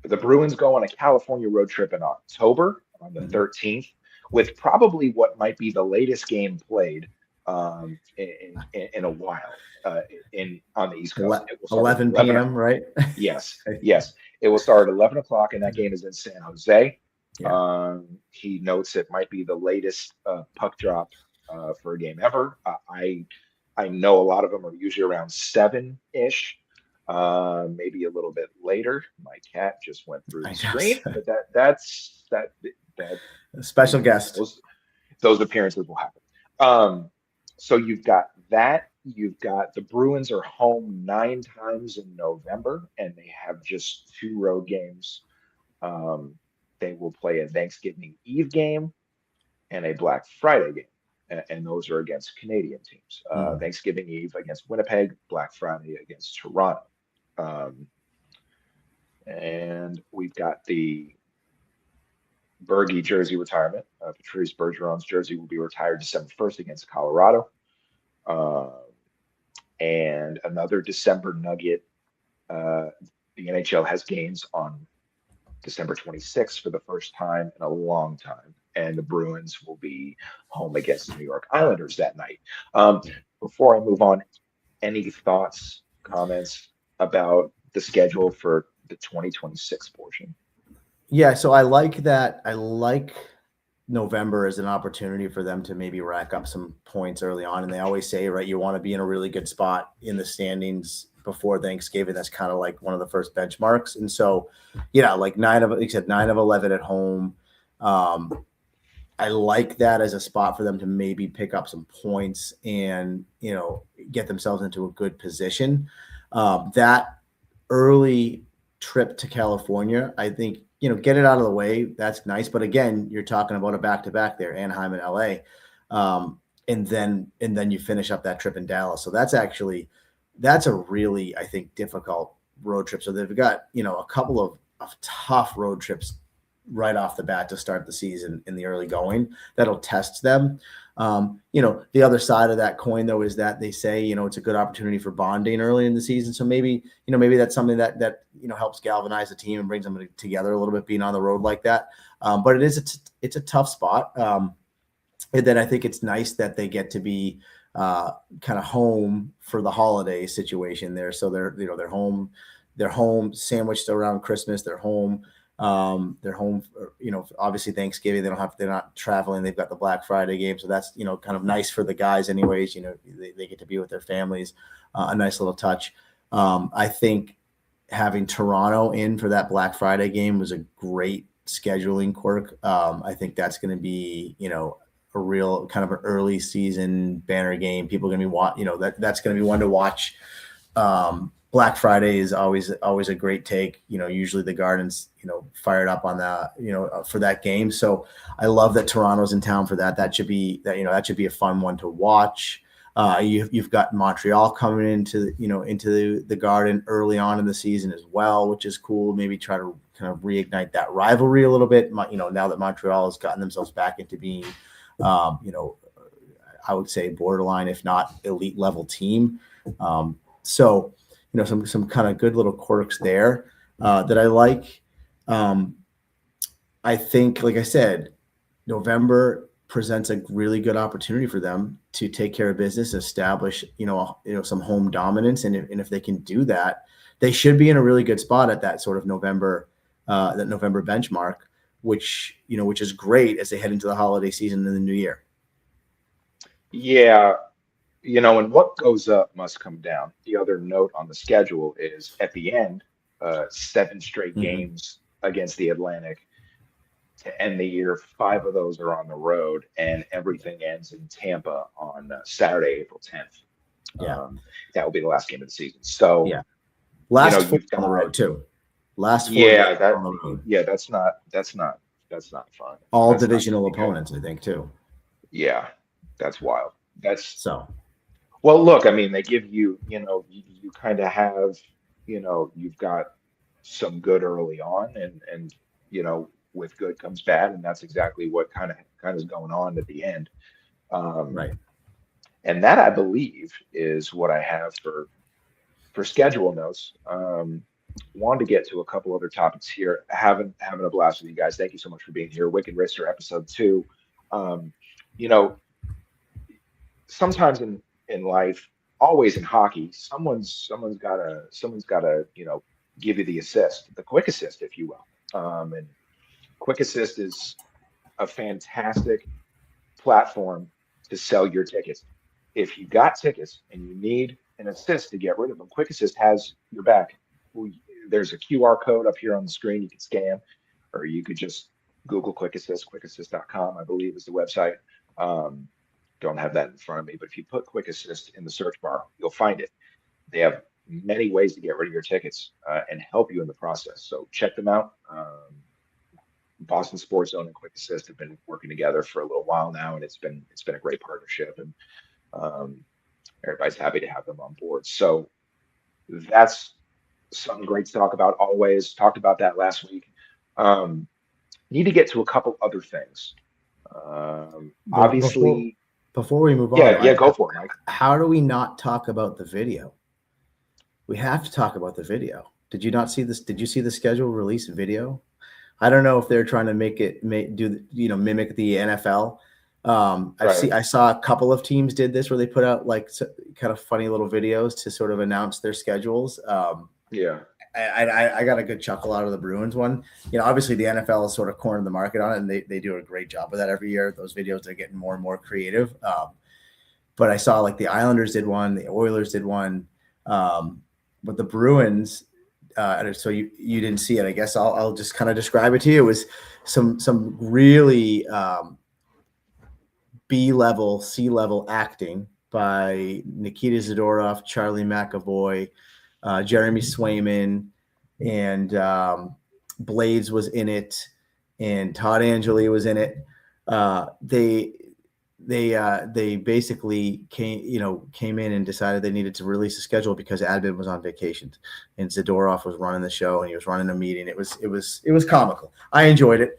the Bruins go on a California road trip in October on the Mhm. 13th, with probably what might be the latest game played in a while in on the East Coast. It will start at 11 11. p.m. Right? Yes, yes, it will start at 11 o'clock, and that game is in San Jose. Yeah. He notes it might be the latest puck drop for a game ever. I know a lot of them are usually around 7-ish, maybe a little bit later. My cat just went through I the guess. screen, but that Special guest. those appearances will happen. So you've got that. You've got the Bruins are home 9 times in November, and they have just two road games. Um, they will play a Thanksgiving Eve game and a Black Friday game, and those are against Canadian teams. Mm. Thanksgiving Eve against Winnipeg, Black Friday against Toronto. Um, and we've got the Bergy jersey retirement. Patrice Bergeron's jersey will be retired December 1st against Colorado. Uh, and another December nugget. Uh, the NHL has games on December 26th for the first time in a long time. And the Bruins will be home against the New York Islanders that night. Before I move on, any thoughts, comments about the schedule for the 2026 portion? Yeah, so I like that. I like November as an opportunity for them to maybe rack up some points early on. And they always say, right, you want to be in a really good spot in the standings before Thanksgiving. That's kind of like one of the first benchmarks. And so, like 9 of 11 at home. I like that as a spot for them to maybe pick up some points and, get themselves into a good position. That early trip to California, I think, get it out of the way. That's nice. But again, you're talking about a back-to-back there, Anaheim and LA. And then you finish up that trip in Dallas. So that's a really, I think, difficult road trip. So they've got, a couple of tough road trips right off the bat to start the season in the early going. That'll test them. The other side of that coin, though, is that they say, it's a good opportunity for bonding early in the season. So maybe that's something that helps galvanize the team and brings them together a little bit, being on the road like that. But it's a tough spot. And then I think it's nice that they get to be kind of home for the holiday situation there. So they're home sandwiched around Christmas. They're home. They're home, obviously Thanksgiving, they're not traveling. They've got the Black Friday game. So that's, kind of nice for the guys anyways, they get to be with their families, a nice little touch. I think having Toronto in for that Black Friday game was a great scheduling quirk. I think that's going to be, a real kind of an early season banner game. People are going to be that's going to be one to watch. Black Friday is always a great take. Usually the Garden's fired up on that for that game. So I love that Toronto's in town for that. That should be a fun one to watch. You've got Montreal coming into the Garden early on in the season as well, which is cool. Maybe try to kind of reignite that rivalry a little bit. Now that Montreal has gotten themselves back into being, I would say borderline, if not elite level team. So some kind of good little quirks there that I like. I think, like I said, November presents a really good opportunity for them to take care of business, establish, some home dominance. And if they can do that, they should be in a really good spot at that sort of November benchmark, which is great as they head into the holiday season and the new year. Yeah, and what goes up must come down. The other note on the schedule is at the end, 7 straight Mm-hmm. games against the Atlantic to end the year. 5 of those are on the road, and everything ends in Tampa on Saturday, April 10th. Yeah. That will be the last game of the season. So, Yeah. Last 4 you've on the got, road too. Last 4 yeah, games that, on the road. yeah, that's not fun. All That's not divisional gonna be good. opponents, I think, too. Yeah, that's wild. So Well, look, I mean, they give you, you kind of have, you've got some good early on, and with good comes bad, and that's exactly what kind of is going on at the end. Um, right. and that, I believe, is what I have for schedule notes. Wanted to get to a couple other topics here. Having a blast with you guys. Thank you so much for being here. Wicked Rister episode 2. Um, you know, Sometimes in life, always in hockey, someone's gotta give you the assist, the quick assist, if you will. And quick assist is a fantastic platform to sell your tickets. If you got tickets and you need an assist to get rid of them, Quick Assist has your back. There's a QR code up here on the screen you can scan, or you could just Google Quick Assist. QuickAssist.com, I believe, is the website. Um, don't have that in front of me, but if you put Quick Assist in the search bar, you'll find it. They have many ways to get rid of your tickets and help you in the process. So check them out. Boston Sports Zone and Quick Assist have been working together for a little while now, and it's been a great partnership, and um, everybody's happy to have them on board. So that's something great to talk about. Always talked about that last week. Um, Need to get to a couple other things. But Obviously, before we move on, yeah, go for it, Mike. how do we not talk about the video? We have to talk about the video. Did you not see this? Did you see the schedule release video? I don't know if they're trying to mimic the NFL. Right. I saw a couple of teams did this where they put out like kind of funny little videos to sort of announce their schedules. Yeah. I got a good chuckle out of the Bruins one. Obviously the NFL has sort of cornered the market on it, and they do a great job with that every year. Those videos are getting more and more creative. But I saw like the Islanders did one, the Oilers did one, but the Bruins. So you didn't see it. I guess I'll just kind of describe it to you. It was some really B-level, C-level acting by Nikita Zadorov, Charlie McAvoy, Jeremy Swayman, and Blades was in it, and Todd Angeli was in it. They basically came in and decided they needed to release a schedule because Admin was on vacation and Zadorov was running the show and he was running a meeting. It was comical. I enjoyed it.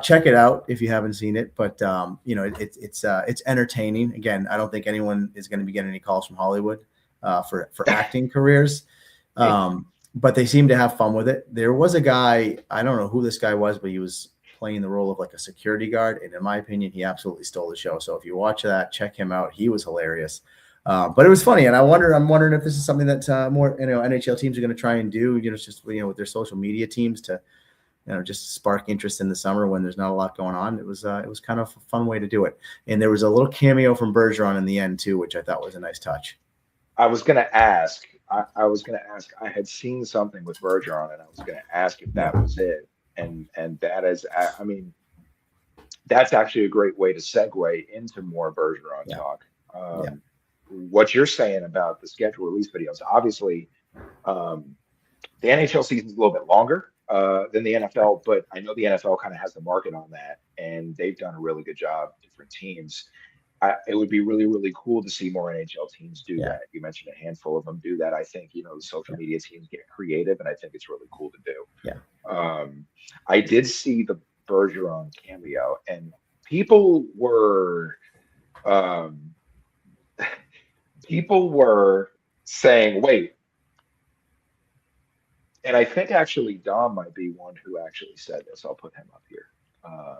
Check it out if you haven't seen it, but it's entertaining. Again, I don't think anyone is going to be getting any calls from Hollywood for acting careers. But they seem to have fun with it. There was a guy, I don't know who this guy was, but he was playing the role of like a security guard. And in my opinion, he absolutely stole the show. So if you watch that, check him out. He was hilarious. But it was funny. And I'm wondering if this is something that more, NHL teams are going to try and do, just, with their social media teams to, just spark interest in the summer when there's not a lot going on. It was kind of a fun way to do it. And there was a little cameo from Bergeron in the end too, which I thought was a nice touch. I was going to ask. I had seen something with Bergeron, and I was going to ask if that was it. And that is, I mean, that's actually a great way to segue into more Bergeron Yeah. talk. Yeah. What you're saying about the schedule release videos, obviously, um, the NHL season is a little bit longer than the NFL, but I know the NFL kind of has the market on that, and they've done a really good job. Different teams. It would be really, really cool to see more NHL teams do Yeah. that. You mentioned a handful of them do that. I think, the social Yeah. media teams get creative, and I think it's really cool to do. Yeah. I did see the Bergeron cameo, and people were um, people were saying, "Wait." And I think actually Dom might be one who actually said this. I'll put him up here. Um,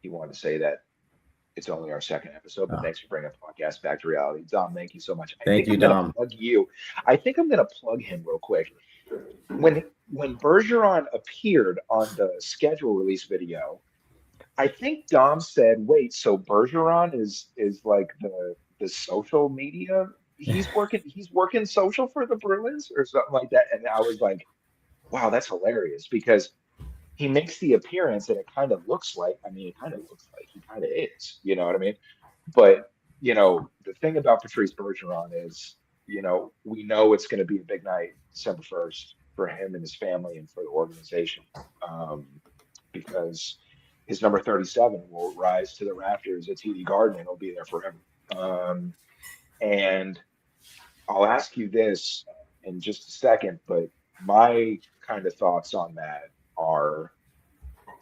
he wanted to say that it's only our second episode, but Uh, thanks for bringing the podcast back to reality. Dom, thank you so much. I Thank think you, I'm going to Dom. plug you. I think I'm going to plug him real quick. When Bergeron appeared on the schedule release video, I think Dom said, "Wait, so Bergeron is like the social media? He's working social for the Bruins or something like that." And I was like, "Wow, that's hilarious," because he makes the appearance and it kind of looks like, I mean, it kind of looks like he kind of is, you know what I mean? But, the thing about Patrice Bergeron is, we know it's going to be a big night, December 1st, for him and his family and for the organization, um, because his number 37 will rise to the rafters at TD Garden and he'll be there forever. Um, and I'll ask you this in just a second, but my kind of thoughts on that are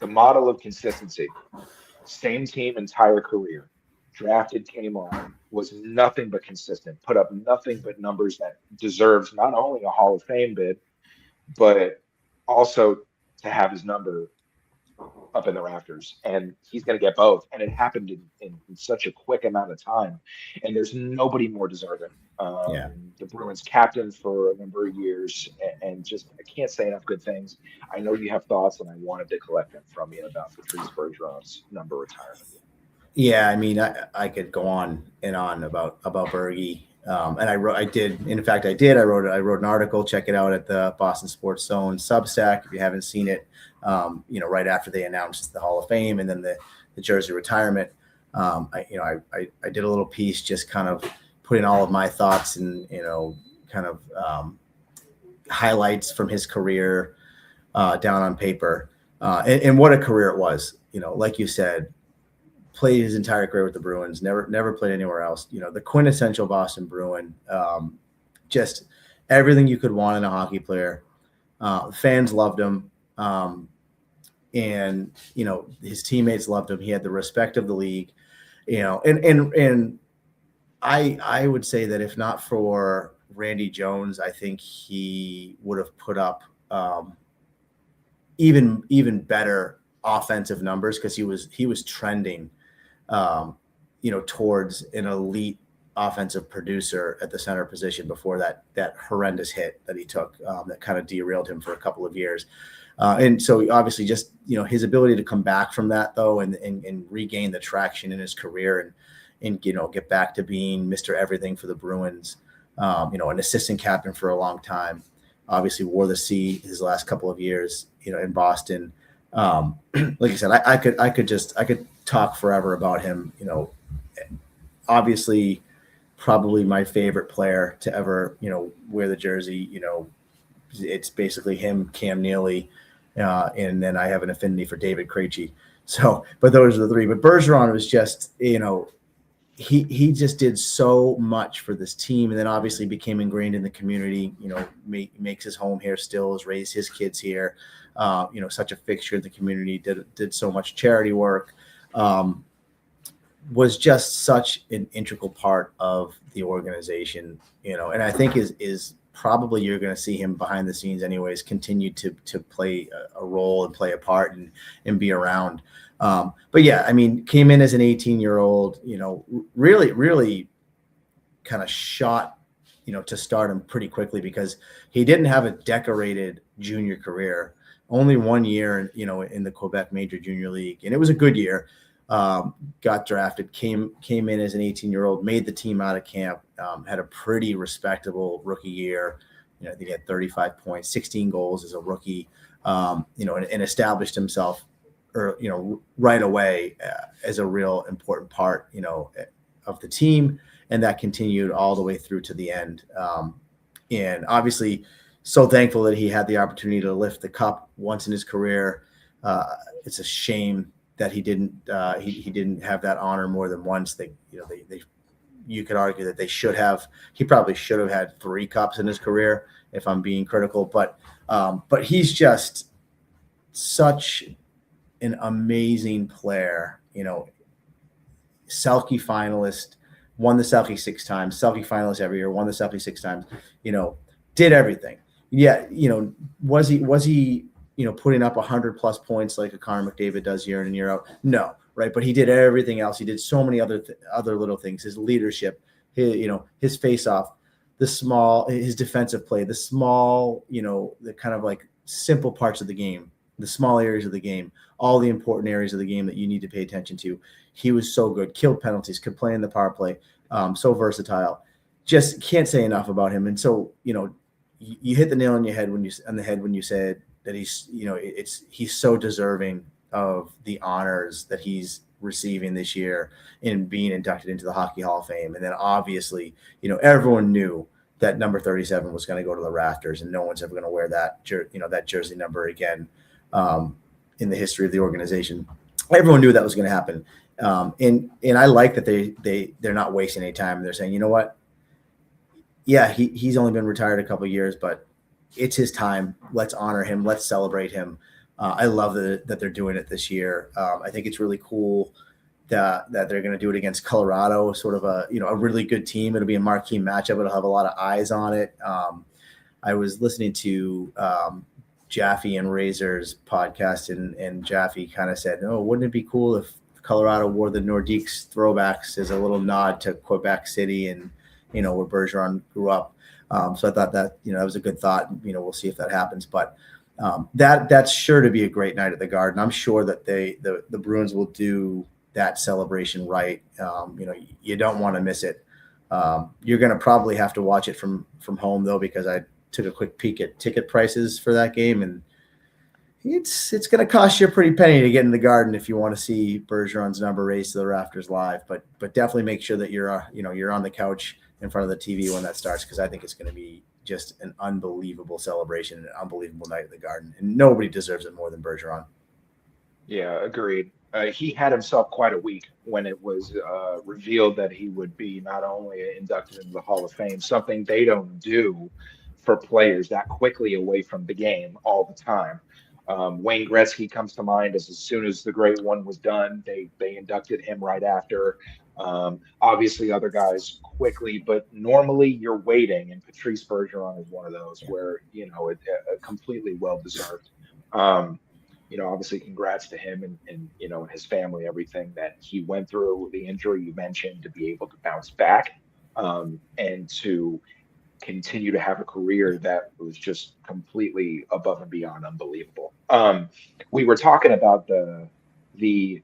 the model of consistency. Same team entire career. Drafted, came on, was nothing but consistent, put up nothing but numbers that deserves not only a Hall of Fame bid, but also to have his number up in the rafters. And he's going to get both. And it happened in such a quick amount of time. And there's nobody more deserving. Yeah. The Bruins captain for a number of years, and just I can't say enough good things. I know you have thoughts, and I wanted to collect them from you about Patrice Bergeron's number retirement. Yeah, I mean, I could go on and on about Bergy, and I did. In fact, I did. I wrote an article. Check it out at the Boston Sports Zone Substack if you haven't seen it. Right after they announced the Hall of Fame and then the jersey retirement, I did a little piece just kind of putting all of my thoughts and kind of highlights from his career down on paper, and what a career it was. Like you said, played his entire career with the Bruins, never played anywhere else. The quintessential Boston Bruin, just everything you could want in a hockey player. Fans loved him. And his teammates loved him. He had the respect of the league, and I would say that if not for Randy Jones, I think he would have put up even better offensive numbers, because he was trending towards an elite offensive producer at the center position before that horrendous hit that he took that kind of derailed him for a couple of years. And so obviously just, his ability to come back from that though, and regain the traction in his career and get back to being Mr. Everything for the Bruins, an assistant captain for a long time, obviously wore the C his last couple of years, in Boston. Like I said, I could talk forever about him. Obviously, probably my favorite player to ever wear the jersey. It's basically him, Cam Neely, and then I have an affinity for David Krejci. So, but those are the three. But Bergeron was just he just did so much for this team, and then obviously became ingrained in the community. Makes his home here still, has raised his kids here. Such a fixture in the community. Did so much charity work. Was just such an integral part of the organization. And I think is probably you're going to see him behind the scenes anyways, continue to play a role and play a part and be around. But yeah, I mean, came in as an 18-year-old, really kind of shot, to stardom pretty quickly, because he didn't have a decorated junior career, only 1 year, in the Quebec Major Junior League. And it was a good year. Got drafted, came in as an 18-year-old, made the team out of camp, had a pretty respectable rookie year. I think he had 35 points, 16 goals as a rookie, and established himself or right away as a real important part of the team, and that continued all the way through to the end. And obviously, so thankful that he had the opportunity to lift the cup once in his career. It's a shame that he didn't he didn't have that honor more than once. They you could argue that they should have. He probably should have had 3 cups in his career, if I'm being critical. But he's just such an amazing player. Selke finalist, won the Selke 6 times. Selke finalist every year, won the Selke 6 times. Did everything. Yeah, was he putting up 100+ points like a Connor McDavid does year in and year out? No, right? But he did everything else. He did so many other little things. His leadership, his face-off, his defensive play, the small, the kind of like simple parts of the game, the small areas of the game, all the important areas of the game that you need to pay attention to. He was so good. Killed penalties, could play in the power play, so versatile. Just can't say enough about him. And so, you hit the nail on the head when you said that he's so deserving of the honors that he's receiving this year in being inducted into the Hockey Hall of Fame. And then obviously, everyone knew that number 37 was going to go to the rafters, and no one's ever going to wear that jersey number again in the history of the organization. Everyone knew that was going to happen. And I like that they're not wasting any time. They're saying, you know what? Yeah, he's only been retired a couple of years, but it's his time. Let's honor him. Let's celebrate him. I love that they're doing it this year. I think it's really cool that they're going to do it against Colorado, sort of a really good team. It'll be a marquee matchup. It'll have a lot of eyes on it. I was listening to Jaffe and Razor's podcast, and Jaffe kind of said, "Oh, wouldn't it be cool if Colorado wore the Nordiques throwbacks as a little nod to Quebec City and where Bergeron grew up?" So I thought that that was a good thought. We'll see if that happens, but that's sure to be a great night at the Garden. I'm sure that the Bruins will do that celebration right. You don't want to miss it. You're going to probably have to watch it from home though, because I took a quick peek at ticket prices for that game, and it's going to cost you a pretty penny to get in the Garden if you want to see Bergeron's number raised to the rafters live. But definitely make sure that you're on the couch in front of the TV when that starts, because I think it's going to be just an unbelievable celebration and an unbelievable night at the Garden, and nobody deserves it more than Bergeron. Yeah, agreed. He had himself quite a week when it was revealed that he would be not only inducted into the Hall of Fame, something they don't do for players that quickly away from the game all the time. Wayne Gretzky comes to mind as soon as the Great One was done, they inducted him right after. Obviously, other guys quickly, but normally you're waiting, and Patrice Bergeron is one of those where it completely well deserved. Obviously, congrats to him and and his family, everything that he went through, the injury you mentioned, to be able to bounce back, and to continue to have a career that was just completely above and beyond unbelievable. We were talking about the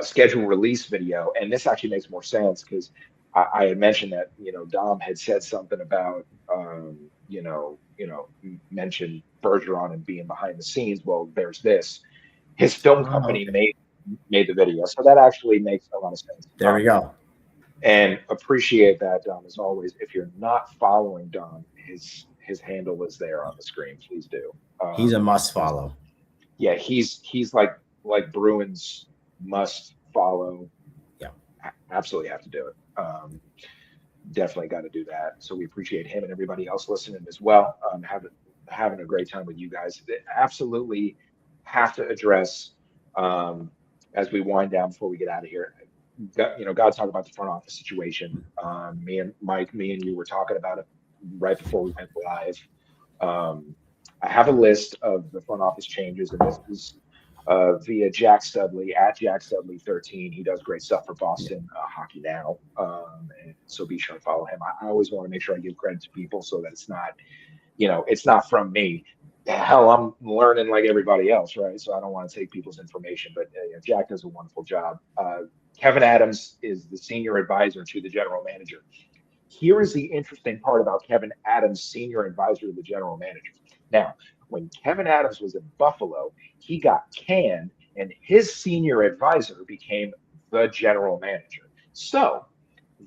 schedule release video, and this actually makes more sense because I had mentioned that Dom had said something about mentioned Bergeron and being behind the scenes. Well, there's this. His film company made the video, so that actually makes a lot of sense. There we go. And appreciate that, Dom, as always. If you're not following Dom, his handle is there on the screen. Please do. He's a must follow. Yeah, he's like Bruins must follow. Yeah, absolutely have to do it. Definitely got to do that. So we appreciate him and everybody else listening as well. Having a great time with you guys. Absolutely have to address as we wind down before we get out of here. Got to talk about the front office situation. Me and Mike, me and you were talking about it right before we went live. I have a list of the front office changes, and this is via Jack Studley at Jack Studley 13. He does great stuff for Boston Hockey Now, and so be sure to follow him. I always want to make sure I give credit to people so that it's not from me. Hell, I'm learning like everybody else, right? So I don't want to take people's information, but Jack does a wonderful job. Kevin Adams is the senior advisor to the general manager. Here is the interesting part about Kevin Adams, senior advisor to the general manager. Now, when Kevin Adams was in Buffalo, he got canned and his senior advisor became the general manager. So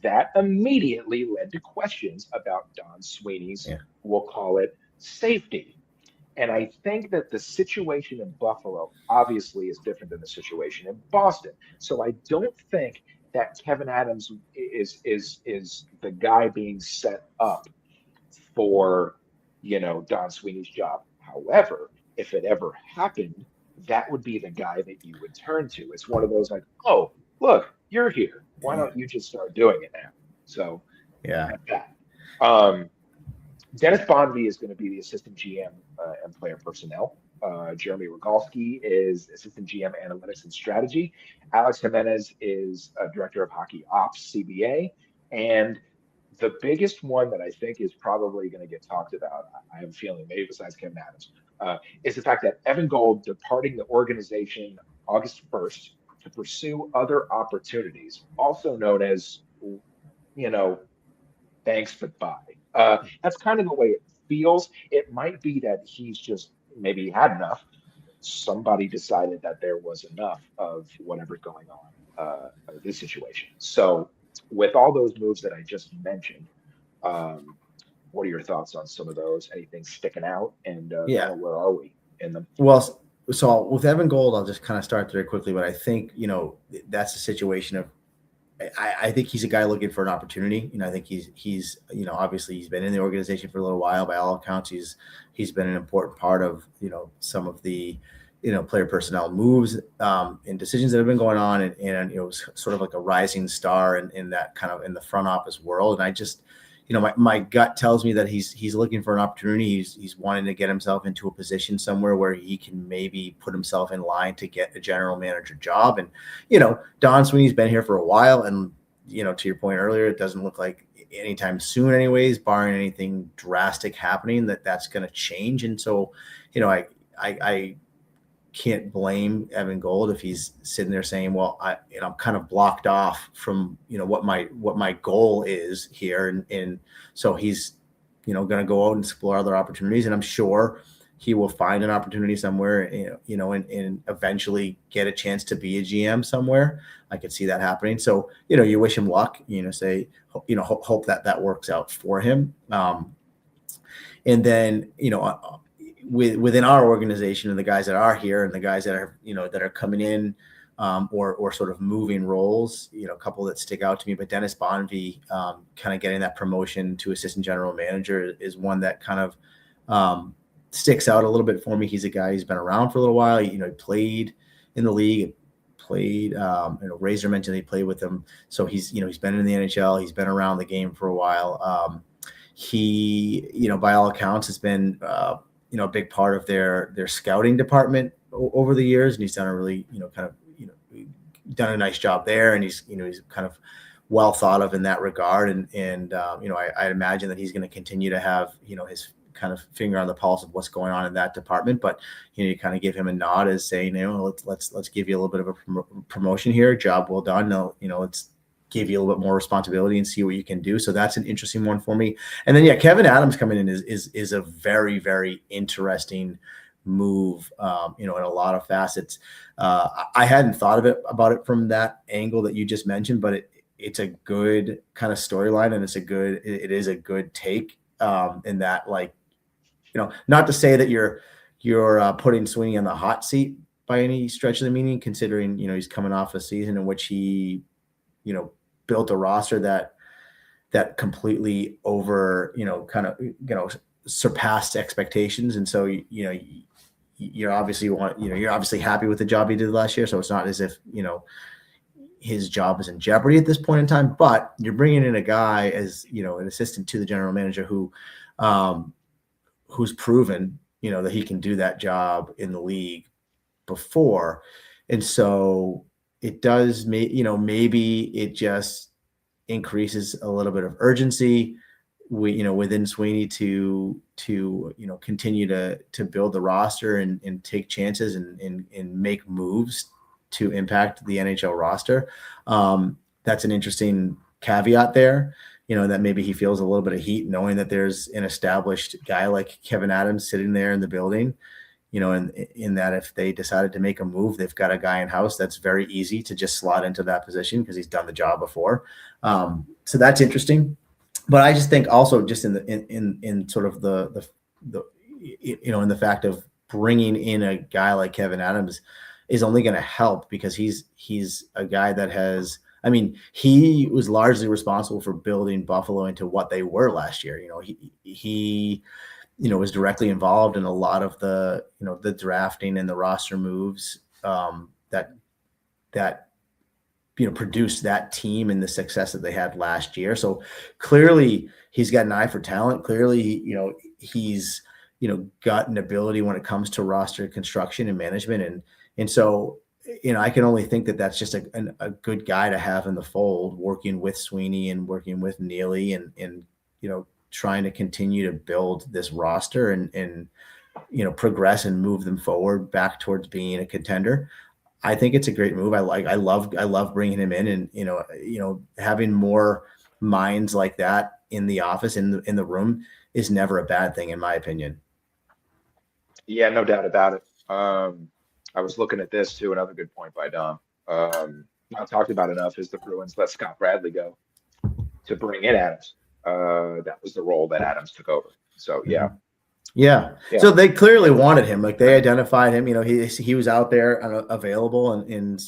that immediately led to questions about Don Sweeney's, Yeah. we'll call it, safety. And I think that the situation in Buffalo obviously is different than the situation in Boston. So I don't think that Kevin Adams is the guy being set up for, Don Sweeney's job. However, if it ever happened, that would be the guy that you would turn to. It's one of those like, oh, look, you're here. Why don't you just start doing it now? So Yeah. like that. Um, Dennis Bonvie is going to be the assistant GM and player personnel. Jeremy Rogalski is assistant GM analytics and strategy. Alex Jimenez is director of hockey ops, CBA. And the biggest one that I think is probably going to get talked about, I have a feeling, maybe besides Kevin Adams, is the fact that Evan Gold departing the organization August 1st to pursue other opportunities, also known as, you know, thanks, but bye. That's kind of the way it feels. It might be that he's just maybe he had enough. Somebody decided that there was enough of whatever's going on this situation. So, with all those moves that I just mentioned, um, what are your thoughts on some of those? Anything sticking out? And kind Yeah. of where are we in them? Well, so with Evan Gold, I'll just kind of start very quickly, but I think, that's a situation of, I think he's a guy looking for an opportunity. I think he's obviously he's been in the organization for a little while. By all accounts, he's been an important part of some of the player personnel moves and decisions that have been going on, and sort of like a rising star in that kind of in the front office world. And I just my gut tells me that he's looking for an opportunity. He's wanting to get himself into a position somewhere where he can maybe put himself in line to get a general manager job. And, Don Sweeney's been here for a while. And, to your point earlier, it doesn't look like anytime soon anyways, barring anything drastic happening, that's going to change. And so, I can't blame Evan Gold if he's sitting there saying, well, I'm kind of blocked off from, what my goal is here. And so he's, going to go out and explore other opportunities. And I'm sure he will find an opportunity somewhere, and eventually get a chance to be a GM somewhere. I could see that happening. So, you wish him luck, say, hope that works out for him. And then, within our organization and the guys that are here and the guys that are, that are coming in or sort of moving roles, a couple that stick out to me, but Dennis Bonvie kind of getting that promotion to assistant general manager is one that kind of sticks out a little bit for me. He's a guy who's been around for a little while. He played in the league, Razor mentioned he played with him. So he's been in the NHL. He's been around the game for a while. He, by all accounts, has been, a big part of their scouting department over the years. And he's done a really, done a nice job there. And he's kind of well thought of in that regard. And I imagine that he's going to continue to have, his kind of finger on the pulse of what's going on in that department. But, you kind of give him a nod as saying, let's give you a little bit of a promotion here. Job well done. No, let's give you a little bit more responsibility and see what you can do. So that's an interesting one for me. And then, Kevin Adams coming in is a very, very interesting move, in a lot of facets. I hadn't thought about it from that angle that you just mentioned, but it's a good kind of storyline, and it is a good take, in that, like, not to say that you're putting Sweeney on the hot seat by any stretch of the meaning, considering, he's coming off a season in which he, built a roster that completely over, surpassed expectations. And so, you're obviously happy with the job he did last year. So it's not as if, his job is in jeopardy at this point in time, but you're bringing in a guy as, an assistant to the general manager who's proven, that he can do that job in the league before. And so it does, maybe it just increases a little bit of urgency, within Sweeney to continue to build the roster and take chances and make moves to impact the NHL roster. That's an interesting caveat there, that maybe he feels a little bit of heat knowing that there's an established guy like Kevin Adams sitting there in the building. in that if they decided to make a move, they've got a guy in house that's very easy to just slot into that position because he's done the job before. So that's interesting. But I just think also just in sort of the in the fact of bringing in a guy like Kevyn Adams is only going to help because he's a guy that has. I mean, he was largely responsible for building Buffalo into what they were last year. He was directly involved in a lot of the the drafting and the roster moves that produced that team and the success that they had last year. So clearly he's got an eye for talent. Clearly, he's got an ability when it comes to roster construction and management. And so, I can only think that that's just a good guy to have in the fold, working with Sweeney and working with Neely and trying to continue to build this roster and progress and move them forward back towards being a contender. I think it's a great move. I love bringing him in and, having more minds like that in the office, in the room is never a bad thing, in my opinion. Yeah, no doubt about it. I was looking at this too. Another good point by Dom. Not talked about enough is the Bruins let Scott Bradley go to bring in Adams. That was the role that Adams took over. So yeah. Yeah. So they clearly wanted him. Like they identified him. He was out there available, and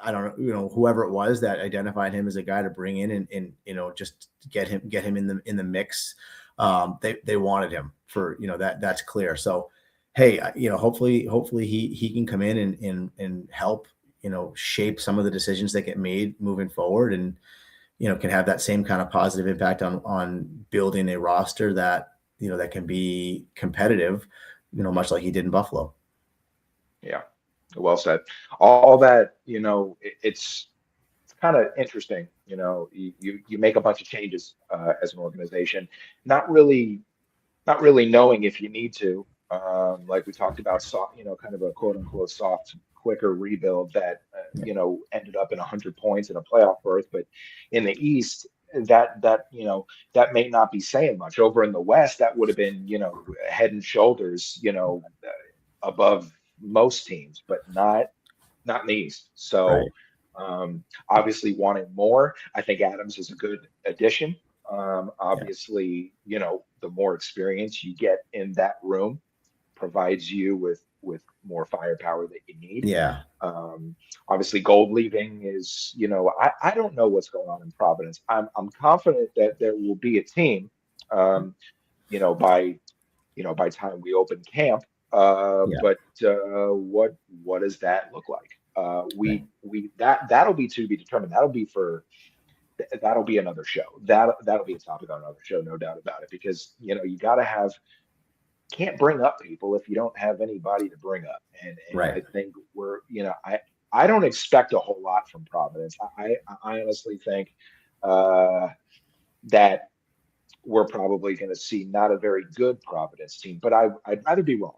I don't know, whoever it was that identified him as a guy to bring in and just get him in the mix. They wanted him for that's clear. So hey, hopefully he can come in and help shape some of the decisions that get made moving forward, and can have that same kind of positive impact on building a roster that that can be competitive, much like he did in Buffalo. Yeah, well said. All that, it's kind of interesting. You make a bunch of changes as an organization, not really knowing if you need to. Like we talked about, soft, kind of a quote unquote soft, quicker rebuild that ended up in 100 points in a playoff berth. But in the East, that may not be saying much. Over in the West, that would have been head and shoulders above most teams, but not in the East. So obviously wanting more. I think Adams is a good addition. Obviously, the more experience you get in that room provides you with more firepower that you need. Yeah. Obviously, Gold leaving is, I don't know what's going on in Providence. I'm confident that there will be a team, by time we open camp. But what does that look like? That'll be to be determined. That'll be another show. That'll be a topic on another show, no doubt about it. Because you got to can't bring up people if you don't have anybody to bring up. And I think we're, I don't expect a whole lot from Providence. I honestly think that we're probably going to see not a very good Providence team, but I'd rather be wrong.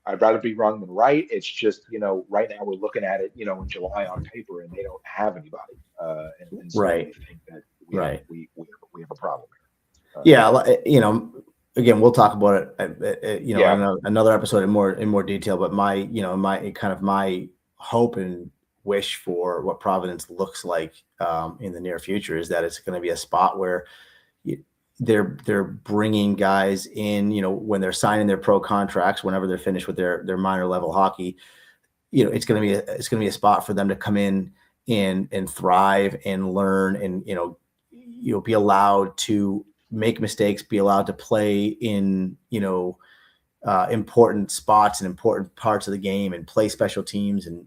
I'd rather be wrong than right. It's just, right now we're looking at it, in July on paper, and they don't have anybody. And so I think that we have a problem here. Again, we'll talk about it, in another episode in more detail. But my hope and wish for what Providence looks like in the near future is that it's going to be a spot where they're bringing guys in, when they're signing their pro contracts, whenever they're finished with their minor level hockey, it's going to be a spot for them to come in and thrive and learn and be allowed to make mistakes, be allowed to play in, important spots and important parts of the game and play special teams and,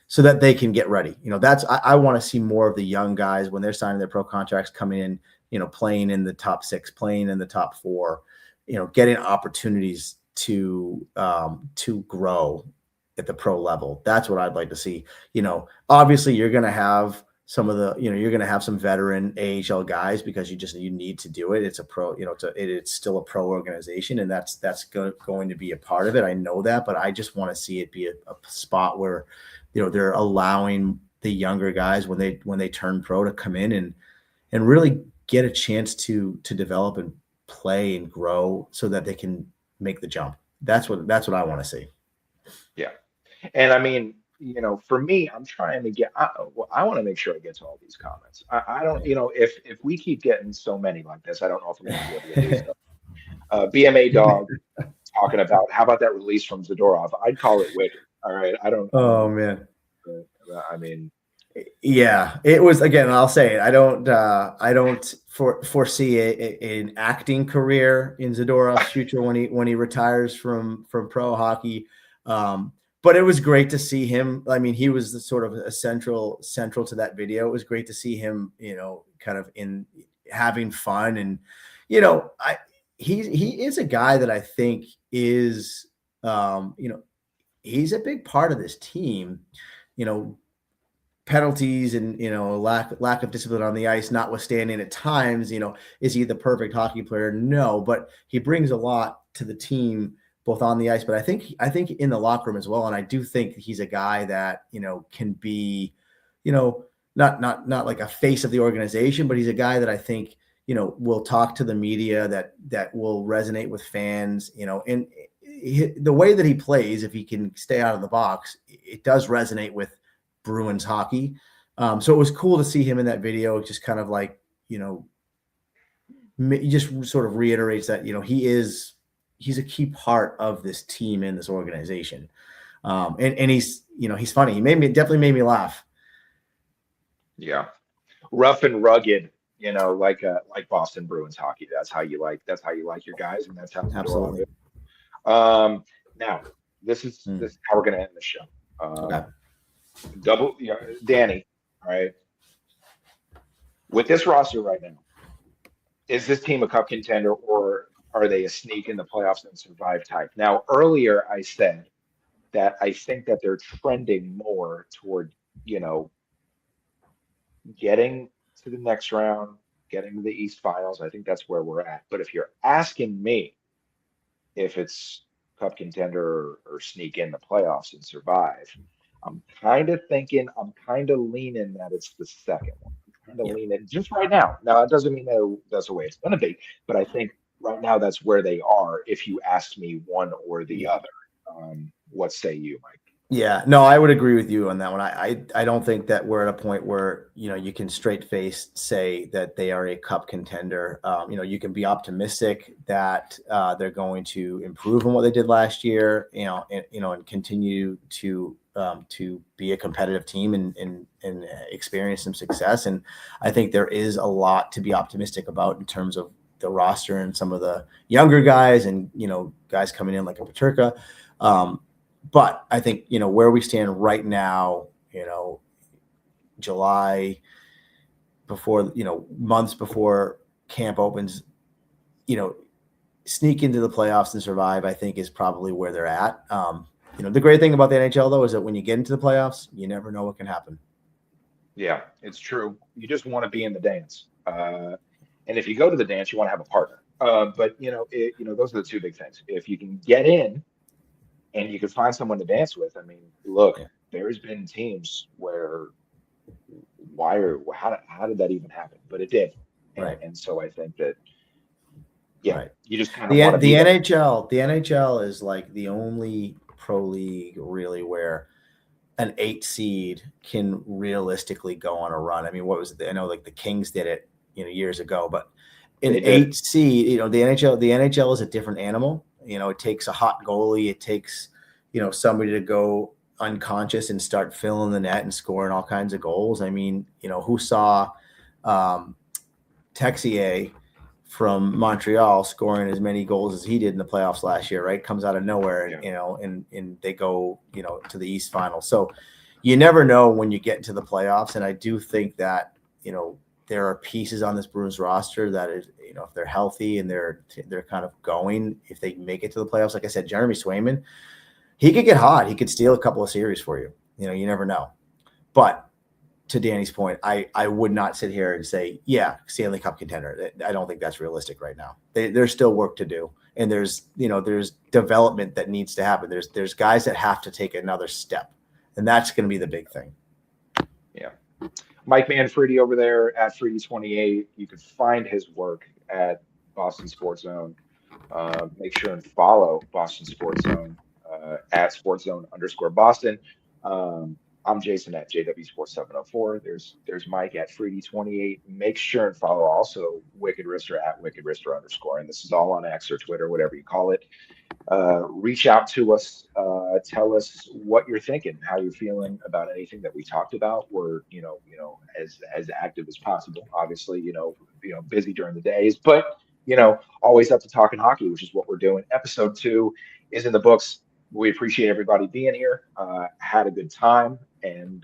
so that they can get ready. I want to see more of the young guys when they're signing their pro contracts coming in, playing in the top 6, playing in the top 4, getting opportunities to grow at the pro level. That's what I'd like to see. Obviously you're going to have some of the, you're going to have some veteran AHL guys because you need to do it. It's a pro, it's still a pro organization, and that's going to be a part of it. I know that, but I just want to see it be a spot where, they're allowing the younger guys when they turn pro to come in and really get a chance to develop and play and grow so that they can make the jump. That's what I want to see. Yeah. And I mean, for me, I'm trying to I want to make sure I get to all these comments. I don't, if we keep getting so many like this, I don't know if I'm going to be able to do so. BMA Dog talking about how about that release from Zadorov? I'd call it wicked. All right. I don't Oh know. man. I mean, Yeah, it was, again, I'll say it. I don't foresee an acting career in Zadorov's future when he retires from pro hockey. But it was great to see him. I mean, he was the sort of a central to that video. It was great to see him, kind of in having fun. And he is a guy that I think is, he's a big part of this team. Penalties and lack of discipline on the ice notwithstanding, at times, is he the perfect hockey player? No, but he brings a lot to the team both on the ice, but I think in the locker room as well. And I do think he's a guy that can be, not like a face of the organization, but he's a guy that I think will talk to the media, that will resonate with fans, and the way that he plays, if he can stay out of the box, it does resonate with Bruins hockey. So it was cool to see him in that video. It just kind of like, he just sort of reiterates that, he's a key part of this team and this organization. And he's funny. He definitely made me laugh. yeah, rough and rugged, like Boston Bruins hockey. That's how you like your guys, and that's how Zadorov Absolutely. is. Now this is how we're going to end the show. Okay. Danny, all right. With this roster right now, is this team a cup contender or are they a sneak in the playoffs and survive type? Now, earlier I said that I think that they're trending more toward, getting to the next round, getting to the East Finals. I think that's where we're at. But if you're asking me if it's cup contender or sneak in the playoffs and survive, I'm kind of leaning that it's the second one. I'm kind of Yeah. leaning just right now. Now, it doesn't mean that that's the way it's going to be, but I think right now that's where they are. If you ask me one or the other, what say you, Mike? Yeah, no, I would agree with you on that one. I don't think that we're at a point where, you can straight face say that they are a cup contender. You can be optimistic that they're going to improve on what they did last year, and continue to be a competitive team and experience some success. And I think there is a lot to be optimistic about in terms of the roster and some of the younger guys and, guys coming in like a Paterka. But I think, where we stand right now, July before, months before camp opens, sneak into the playoffs and survive, I think is probably where they're at. The great thing about the NHL, though, is that when you get into the playoffs, you never know what can happen. Yeah, it's true. You just want to be in the dance. And if you go to the dance, you want to have a partner. But those are the two big things. If you can get in, and you can find someone to dance with. I mean, look, Yeah. there's been teams where how did that even happen? But it did. Right. And so I think that, yeah, Right. you just kind of want to be there. The NHL is like the only pro league really where an 8 seed can realistically go on a run. I mean, what was it? I know like the Kings did it, years ago, but an 8 seed, the NHL is a different animal. It takes a hot goalie. It takes, somebody to go unconscious and start filling the net and scoring all kinds of goals. I mean, who saw Texier from Montreal scoring as many goals as he did in the playoffs last year, right? Comes out of nowhere, and they go, to the East Finals. So you never know when you get into the playoffs. And I do think that, there are pieces on this Bruins roster that is, if they're healthy and they're kind of going, if they make it to the playoffs, like I said, Jeremy Swayman, he could get hot. He could steal a couple of series for you. You never know. But to Danny's point, I would not sit here and say, yeah, Stanley Cup contender. I don't think that's realistic right now. There's still work to do. And there's development that needs to happen. There's guys that have to take another step. And that's going to be the big thing. Yeah. Mike Manfredi over there at Freedy28. You can find his work at Boston Sports Zone. Make sure and follow Boston Sports Zone at Sports Zone _ Boston. I'm Jason at JW Sports 704. There's Mike at Freedy28. Make sure and follow also Wicked Rister at Wicked Rister _ and this is all on X or Twitter, whatever you call it. Reach out to us, tell us what you're thinking, how you're feeling about anything that we talked about. We're as active as possible. Obviously, busy during the days, but always up to talking hockey, which is what we're doing. Episode 2 is in the books. We appreciate everybody being here. Had a good time, and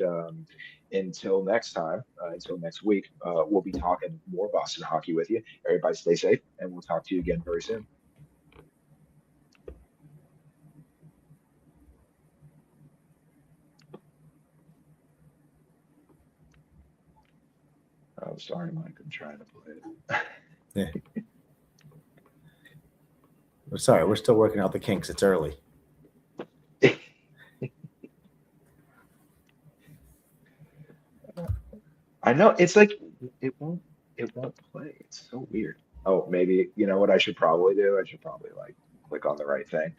until next time, until next week, we'll be talking more Boston hockey with you. Everybody stay safe, and we'll talk to you again very soon. Oh, sorry, Mike. I'm trying to play it. Yeah. Sorry, we're still working out the kinks. It's early. I know. It's like it won't play. It's so weird. Oh, maybe you know what I should probably do? I should probably click on the right thing.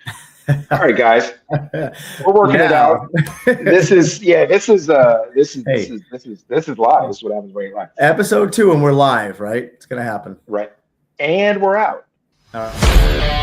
All right, guys. We're working it out. This is live. This is live. This is what happens when you're live. Episode 2 and we're live, right? It's gonna happen. Right. And we're out. All right.